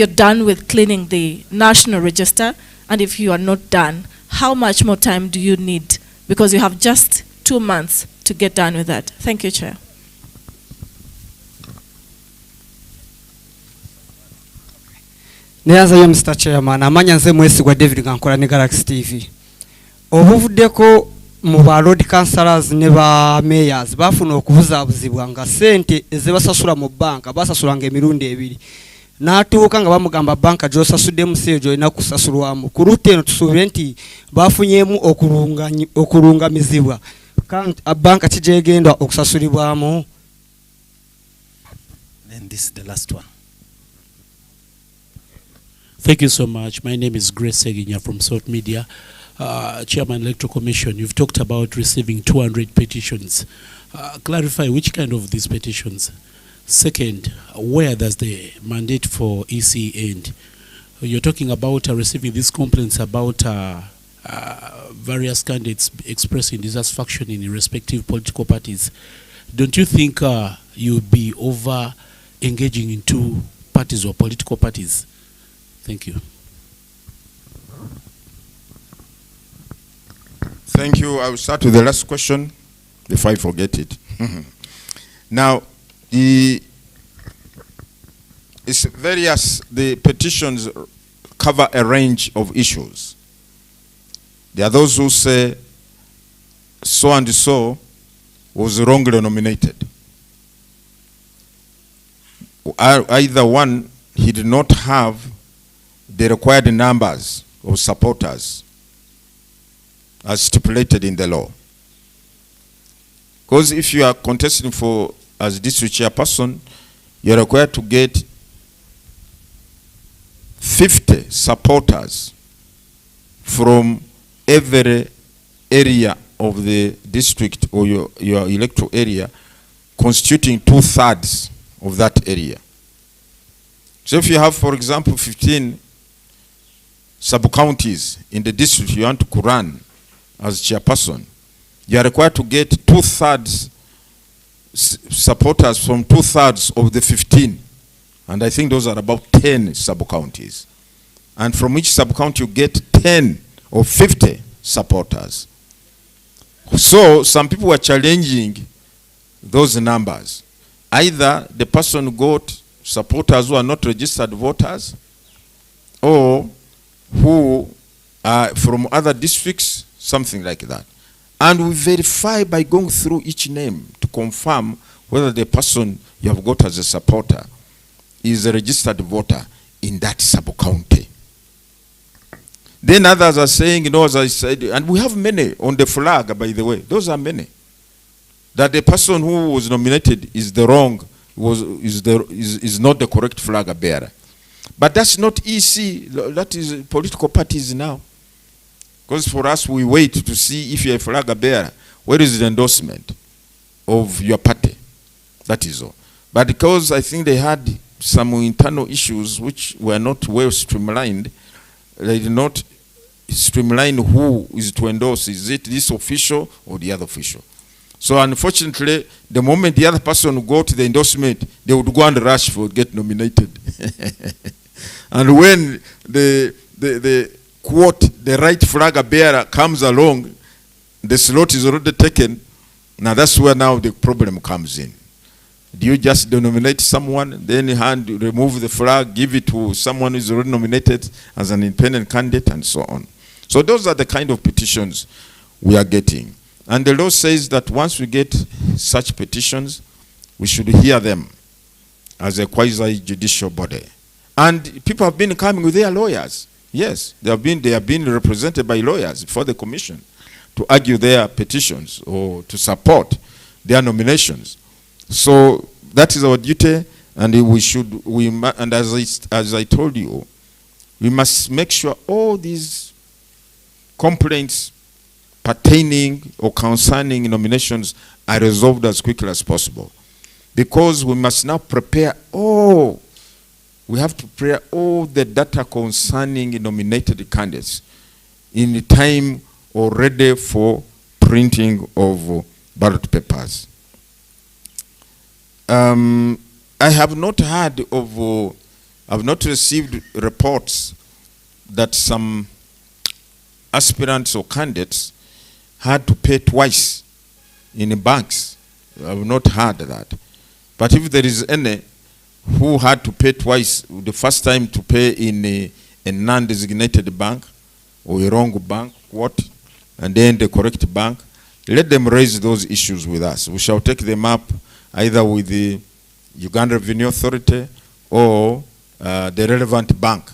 done with cleaning the national register, and if you are not done, how much more time do you need? Because you have just 2 months to get done with that. Thank you, Chair. Neazayo Mr. Chairman, amanya nze mwesigwa David Gankola ne Galaxy TV. Obuvuddeko mu ba road councillors ne ba mayors bafuna okubuzaabuzibwa nga ssente ezibasasula mu banka basasulanga emirundi 2. N'atuuka nga bamugamba banka gy'osasuddemu si egyo olina kusasulwamu. Ku luuti eno tusuubire nti bafunyeemu okulungamizibwa. Banka ki gyegenda okusasulibwamu? Then this is the last one. Thank you so much. My name is Grace Seginya from Salt Media. Chairman Electoral Commission, you've talked about receiving 200 petitions. Clarify which kind of these petitions. Second, where does the mandate for EC end? You're talking about receiving these complaints about various candidates expressing dissatisfaction in respective political parties. Don't you think you'll be over engaging in two parties or political parties? Thank you. Thank you. I will start with the last question before I forget it. Now, the petitions cover a range of issues. There are those who say so and so was wrongly nominated. Either one, he did not have the required numbers of supporters as stipulated in the law. Because if you are contesting for as district chairperson, you are required to get 50 supporters from every area of the district or your electoral area, constituting 2/3 of that area. So if you have, for example, 15 sub-counties in the district you want to run as chairperson, you are required to get 2/3 supporters from 2/3 of the 15. And I think those are about 10 sub-counties. And from each sub-county you get 10 or 50 supporters. So some people were challenging those numbers. Either the person got supporters who are not registered voters, or who are from other districts, something like that. And we verify by going through each name to confirm whether the person you have got as a supporter is a registered voter in that sub-county. Then others are saying, you know, as I said, and we have many on the flag, by the way, those are many, that the person who was nominated is the wrong, is not the correct flag bearer. But that's not EC, that is political parties now. Because for us, we wait to see if you're a flag bearer, where is the endorsement of your party? That is all. But because I think they had some internal issues which were not well streamlined, they did not streamline who is to endorse. Is it this official or the other official? So unfortunately, the moment the other person got the endorsement, they would go and rush for get nominated. And when the quote, the right flag bearer comes along, the slot is already taken. Now that's where now the problem comes in. Do you just nominate someone, then remove the flag, give it to someone who is already nominated as an independent candidate, and so on? So those are the kind of petitions we are getting. And the law says that once we get such petitions, we should hear them as a quasi-judicial body. And people have been coming with their lawyers. Yes, they have been represented by lawyers before the commission to argue their petitions or to support their nominations. So that is our duty, and and as I told you, we must make sure all these complaints pertaining or concerning nominations are resolved as quickly as possible. Because we must now we have to prepare all the data concerning nominated candidates in time already for printing of ballot papers. I have not received reports that some aspirants or candidates had to pay twice in banks. I have not heard that. But if there is any who had to pay twice, the first time to pay in a non-designated bank or a wrong bank, and then the correct bank, let them raise those issues with us. We shall take them up either with the Uganda Revenue Authority or the relevant bank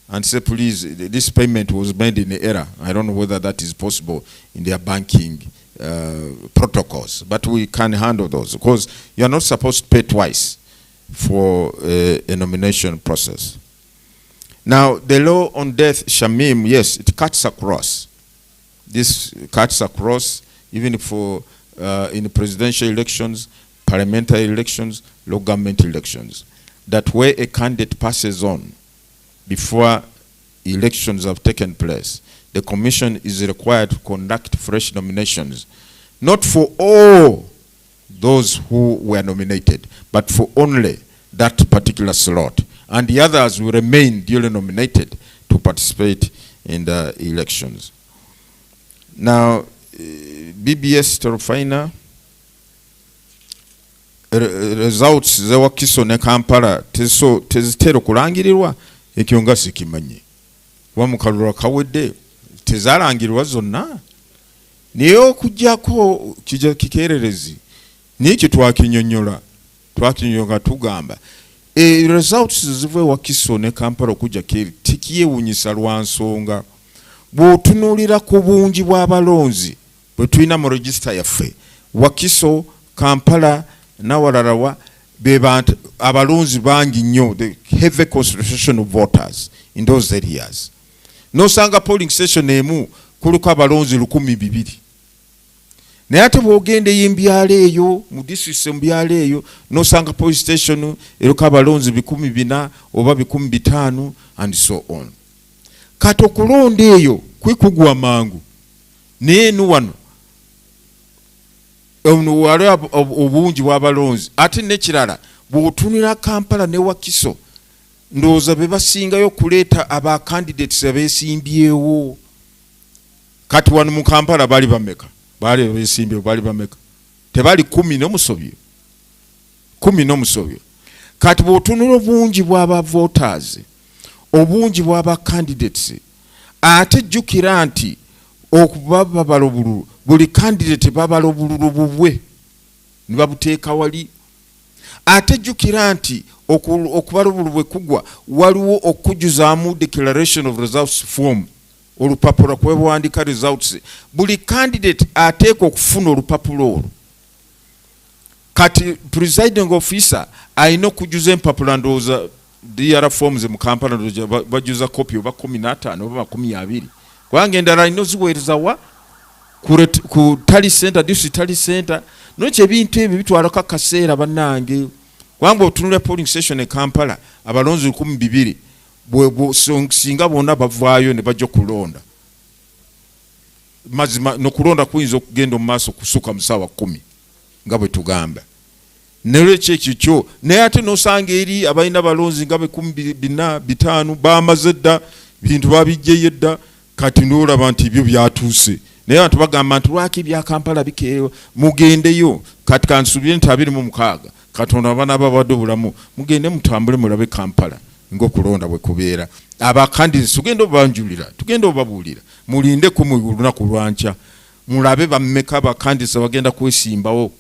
and say, please, this payment was made in error. I don't know whether that is possible in their banking protocols, but we can handle those because you are not supposed to pay twice for a nomination process. Now, the law on death, Shamim, yes, it cuts across. this cuts across, even for in presidential elections, parliamentary elections, local government elections, that where a candidate passes on before elections have taken place, the commission is required to conduct fresh nominations, not for all those who were nominated, but for only that particular slot. And the others will remain duly nominated to participate in the elections. Now, BBS Terofina, results ze Wakiso ne Kampala tezitera kulangirirwa ekyo nga sikimanyi. Wamukalura kawedde tezalangirirwa zonna. Naye okujjako kikererezi n'ekyo twakinyonnyola nga tugamba results zive Wakiso ne Kampala okujja keri tikiyewunyisa lwa nsonga bw'otunuulira ku bungi bw'abalonzi bwe tulina mu register yaffe Wakiso, Kampala n'awalala be bantu abalonzi bangi nnyo, the heavy concentration of voters in those areas. N'osanga polling station emu kuliko abalonzi 1,200. Naye ate bw'ogenda ey'embyalo eyo mu district embyalo eyo n'osanga police station eriko abalonzi 400 oba 500 and so on. Kati okulonda eyo kwikugwa mangu naye wano wali obungi bw'abalonzi ate n'ekirala bw'otunira Kampala ne Wakiso ndowooza be basingayo kuleeta aba candidates abeesimbyewo. Kati wano mu Kampala bali bameka? Bali beesimbyewo bali bameka? Tebali 10 n'omusobyo. 10 n'omusobyo. Kati bw'otunira obungi bw'aba voters, obungi bw'aba candidates, ate jjukira nti okuba babala obululu buli candidate babala obululu bubwe ne babuteeka wali. Ate jjukira nti okubala obululu bwe kugwa waliwo okujjuzaamu declaration of results form, olupapula kwe bwandika results. Buli candidate ateeka okufuna olupapula olwo. Kati presiding officer alina okujjuza empapula ndowooza DR forms mu Kampala bajjuza copy oba 15 oba 20. Kubanga endala alina oziweereza wa ku tally center, district tally center. Nokyo ebintu ebyo bitwalako akaseera bannange. Kubanga otunula polling station e Kampala abalonzi 200 singa bonna bavaayo ne bajja kulonda. Mazima nokulonda kuyinza okugenda mu maaso kusuka mu ssaawa 10 nga bwe tugamba. Nelwekyo ekyo naye ate n'osanga eri abalina balonzi nga 15 bamaze dda bintu babijjeyo edda. Kati n'olaba nti ebyo byatuuse. Naye abantu bagamba nti lwaki ebya Kampala bikeerewa, mugendeyo. Kati kansubire nti 26 Katonda banaaba badde obulamu mugende mutambule mulabe Kampala ng'okulonda bwe kubeera. Abacandidates tugenda obanjulira, tugenda obabuulira, mulinde ku lunaku lwankya mulabe bammeka abacandidates bagenda kwesimbawo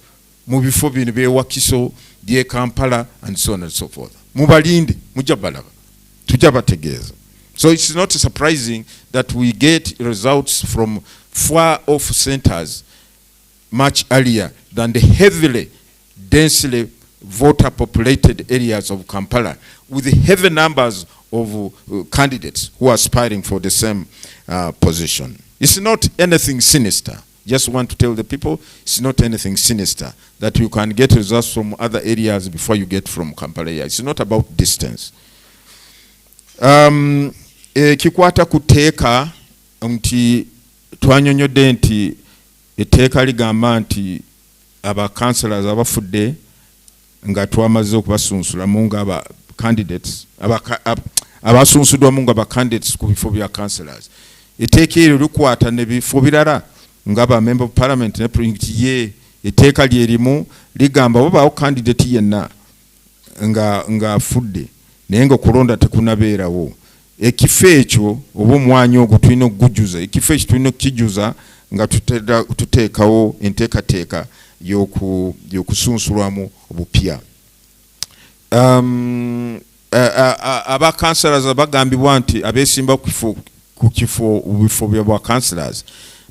mu bifo bino bye Wakiso, bye Kampala and so on and so forth. Mubalinde, mujja balaba, tujja bategeeza. So it's not surprising that we get results from far off centers much earlier than the heavily, densely voter populated areas of Kampala, with heavy numbers of candidates who are aspiring for the same position. It's not anything sinister. Just want to tell the people, it's not anything sinister that you can get results from other areas before you get from Kampala. It's not about distance. Kikwata kuteeka nti twanyonyodde nti etteeka ligamba nti aba councillors abafudde nga twamaze okubasunsulamu nga aba candidates abasunsuddwamu nga aba candidates ku bifo bya councillors. Etteeka eryo likwata ne bifo birala nga ba member of parliament ne president ye etteeka lyerimu ligamba babaawo candidate yenna nga afudde naye nga okulonda tekunabeerawo. Ekifo ekyo oba omwanya ogwo tulina okugujjuza, ekifo ekyo tulina okukijuza nga tuteekawo enteekateeka y'okusunsulwamu obupya. Aba councillors bagambibwa nti abeesimba ku bifo bya councillors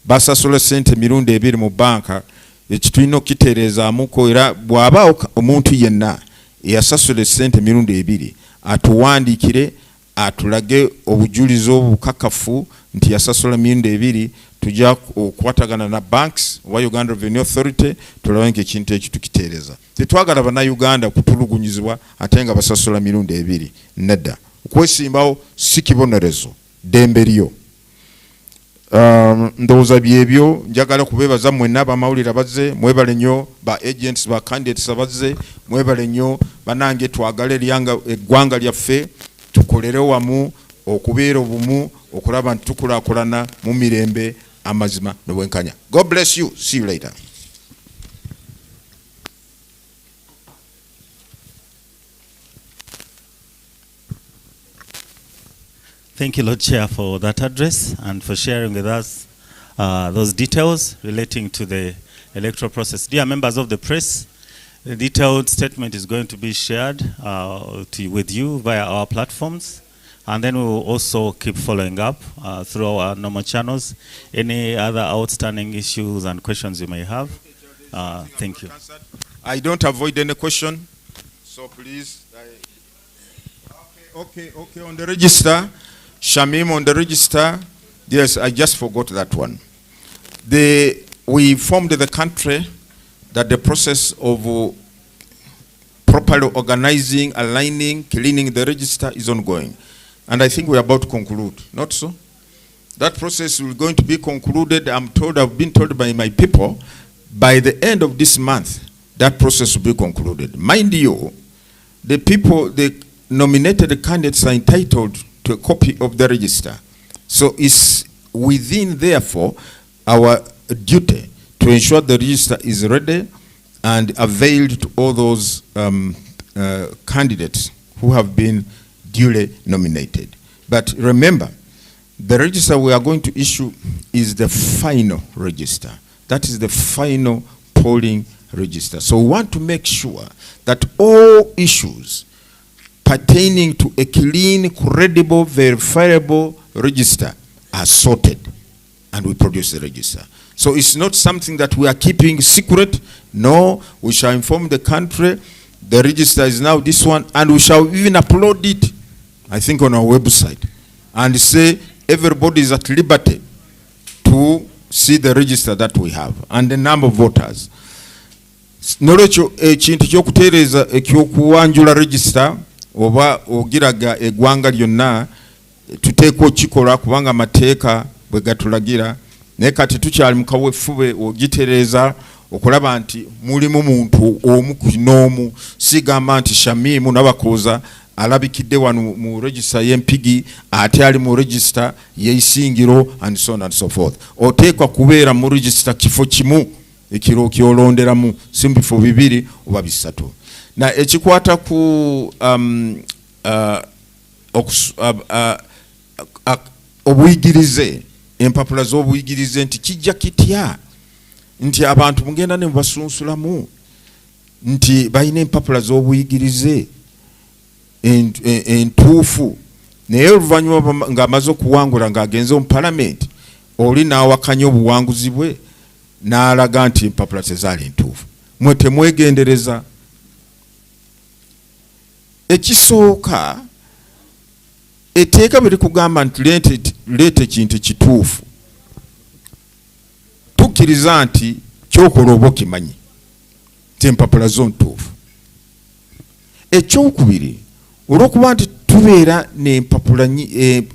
basasula ssente mirundi 2 mu banka. Ekitulina okukitereezaamuko era bw'abaawo omuntu yenna eyasasula ssente mirundi 2 atuwandiikire atulage obujulizi obukakafu nti yasasula mirundi 2 tujja okukwatagana na banks wa Uganda Revenue Authority tulabe ekintu ekyo tukiteereza. Tetwagala bannayuganda kutulugunyizibwa ate nga basasula mirundi ebiri. Nedda. Okwesimbawo si kibonerezo, ddembe lyo. Ndowooza byebyo, njagala kubeebaza mwenna abamawulire abazze, mwebale nnyo ba agents ba candidates abazze, mwebale nnyo banange twagala eggwanga lyaffe tukolere wamu okubeera obumu okulaba nti tukulaakulana mu mirembe amazima n'obwenkanya. God bless you. See you later. Thank you, Lord Chair, for that address and for sharing with us those details relating to the electoral process. Dear members of the press, the detailed statement is going to be shared with you via our platforms, and then we will also keep following up through our normal channels. Any other outstanding issues and questions you may have. Thank you. I don't avoid any question, so please. Okay, on the register. Shamim on the register. Yes, I just forgot that one. We formed the country that the process of properly organizing, aligning, cleaning the register is ongoing. And I think we're about to conclude, not so? That process is going to be concluded, I've been told by my people, by the end of this month, that process will be concluded. Mind you, the nominated candidates are entitled to a copy of the register. So it's within, therefore, our duty to ensure the register is ready and availed to all those candidates who have been duly nominated. But remember, the register we are going to issue is the final register. That is the final polling register. So we want to make sure that all issues pertaining to a clean, credible, verifiable register are sorted, and we produce the register. So it's not something that we are keeping secret. No, we shall inform the country. The register is now this one, and we shall even upload it, I think, on our website, and say everybody is at liberty to see the register that we have and the number of voters. Nolwekyo ekintu ky'okutereeza ekyokuwanjula register oba ogiraga eggwanga lyonna tuteekwa okikola kubanga amateeka bwe gatulagira, naye kati tukyali mu kaweefube ogitereeza okulaba nti mulimu muntu omu n'omu, sigamba nti Shamimu Nabakooza alabikidde wano mu register y'Empigi ate ali mu register y'Isingiro and so on and so forth. Oteekwa kubeera mu register kifo kimu ekiro kyolonderamu, si mu bifo bibiri oba bisatu. Na ekikwata ku obuyigirize, empapula z'obuyigirize nti kijja kitya nti abantu mugenda ne mubasunsulamu nti balina empapula z'obuyigirize entuufu, naye oluvannyuma ng'amaze okuwangula ng'agenze mu palamenti oli n'awakanya obuwanguzi bwe n'alaga nti empapula tezaali ntuufu. Mwe temwegendereza. Ekisooka etteeka bwe likugamba nti leeta ekintu kituufu, tukkiriza nti kyokola oba okimanyi nti empapula zo ntuufu. Ekyokubiri, olw'okuba nti tubeera n'empapula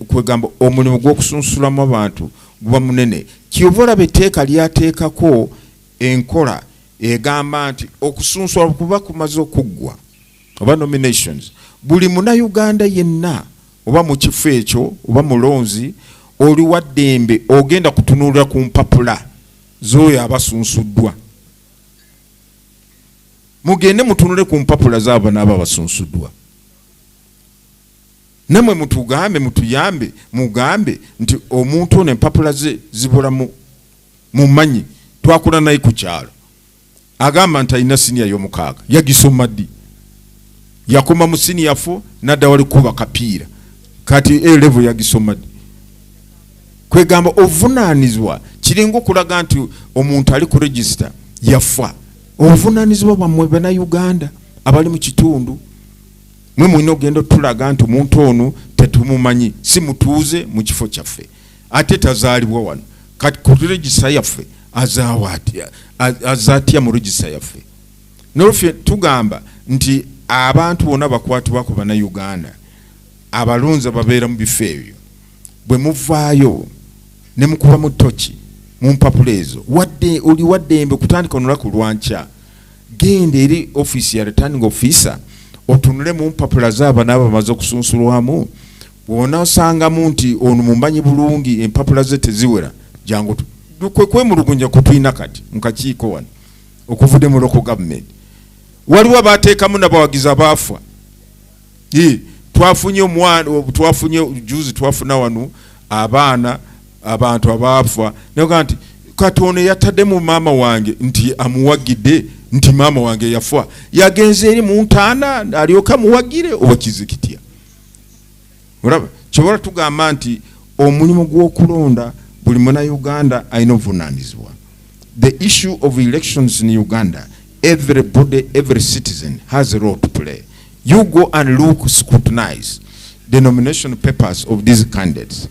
kwegamba omulimu gw'okusunsulamu abantu guba munene, kyova olaba etteeka lyateekako enkola egamba nti okusunsula kuba kumaze okuggwa oba nominations, buli Munnayuganda yenna oba mu kifo ekyo oba mulonzi oli wa ddembe ogenda kutunuulira ku mpapula z'oyo abasunsuddwa. Mugende mutunule ku mpapula z'abo n'abo abasunsuddwa. Namwe mutugambe, mutuyambe, mugambe nti omuntu ono empapula ze zibula mumanyi. Twakula naye ku kyalo agamba nti alina siniya y'omukaaga, yagisoma ddi, yakoma mu siniya 4 nadda wali kuba kapiira, kati level yagisoma ddi. Kwegamba ovunaanizibwa kiringa okulaga nti omuntu ali ku register yafa. Obuvunaanizibwa bwammwe Bannayuganda abali mu kitundu, mwe mulina ogenda otulaga nti omuntu ono tetumumanyi, si mutuuze mu kifo kyaffe, ate tazaalibwa wano. kati ku register yaffe azatya mu register yaffe. Nolweffe tugamba nti abantu bonna bakwatibwa ku bannayuganda abalonzi ababeera mu bifo ebyo bwe muvaayo ne mukuba mu toki mu mpapula ezo oli waddembe kutandika olunaku lwankya genda eri office ya returning officer otunule mu mpapula zaaba n'abo bamaze okusunsulwamu bw'ona osangamu nti ono mumbanyi bulungi empapula ze teziwera jangu kwemulugunya kutuyina kati mu kakiiko wano okuvudde mu local government. Waliwo abateekamu n'abawagizi abaafa. Twafunye juzi twafuna wano abaana abantu abaafa naga nti Katono yatadde mu maama wange nti amuwagidde nti maama wange yafa yagenze eri mu ntaana alyoka muwagire oba kizikitya. Olaba kyobola tugamba nti omulimu gw'okulonda buli Munnayuganda alina obuvunaanyizibwa. The issue of elections in Uganda, everybody, every citizen has a role to play. You go and look, scrutinize the nomination papers of these candidates.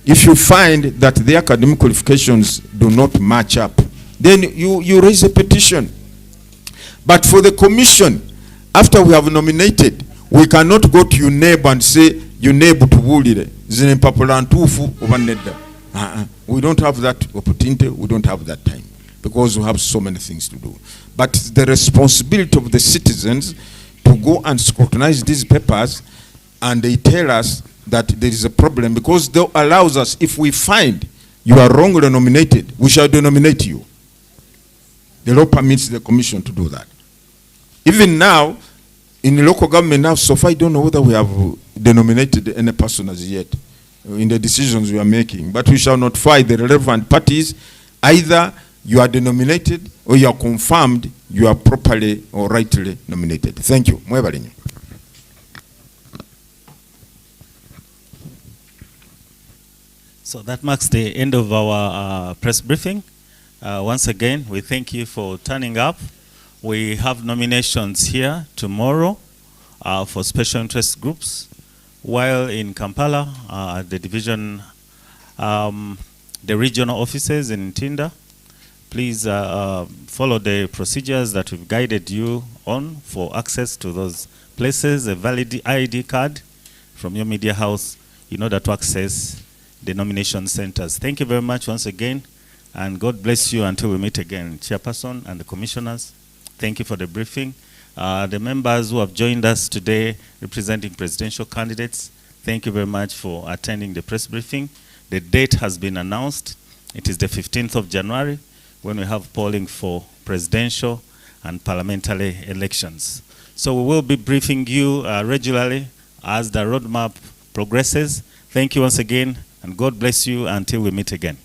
If you find that the academic qualifications do not match up, then you raise a petition. But for the commission, after we have nominated, we cannot go to your neighbor and say, your neighbor to bulire. We don't have that opportunity, we don't have that time, because we have so many things to do. But it's the responsibility of the citizens to go and scrutinize these papers, and they tell us that there is a problem, because that allows us, if we find you are wrongly nominated, we shall denominate you. The law permits the commission to do that. Even now, in the local government now, so far I don't know whether we have denominated any person as yet in the decisions we are making, but we shall notify the relevant parties. Either you are denominated or you are confirmed you are properly or rightly nominated. Thank you. So that marks the end of our press briefing. Once again, we thank you for turning up. We have nominations here tomorrow for special interest groups, while in Kampala, the division, the regional offices in Tinda. Please follow the procedures that we've guided you on for access to those places, a valid ID card from your media house in order to access the nomination centers. Thank you very much once again, and God bless you until we meet again. Chairperson and the commissioners, thank you for the briefing. The members who have joined us today representing presidential candidates, thank you very much for attending the press briefing. The date has been announced. It is the 15th of January when we have polling for presidential and parliamentary elections. So we will be briefing you regularly as the roadmap progresses. Thank you once again, and God bless you until we meet again.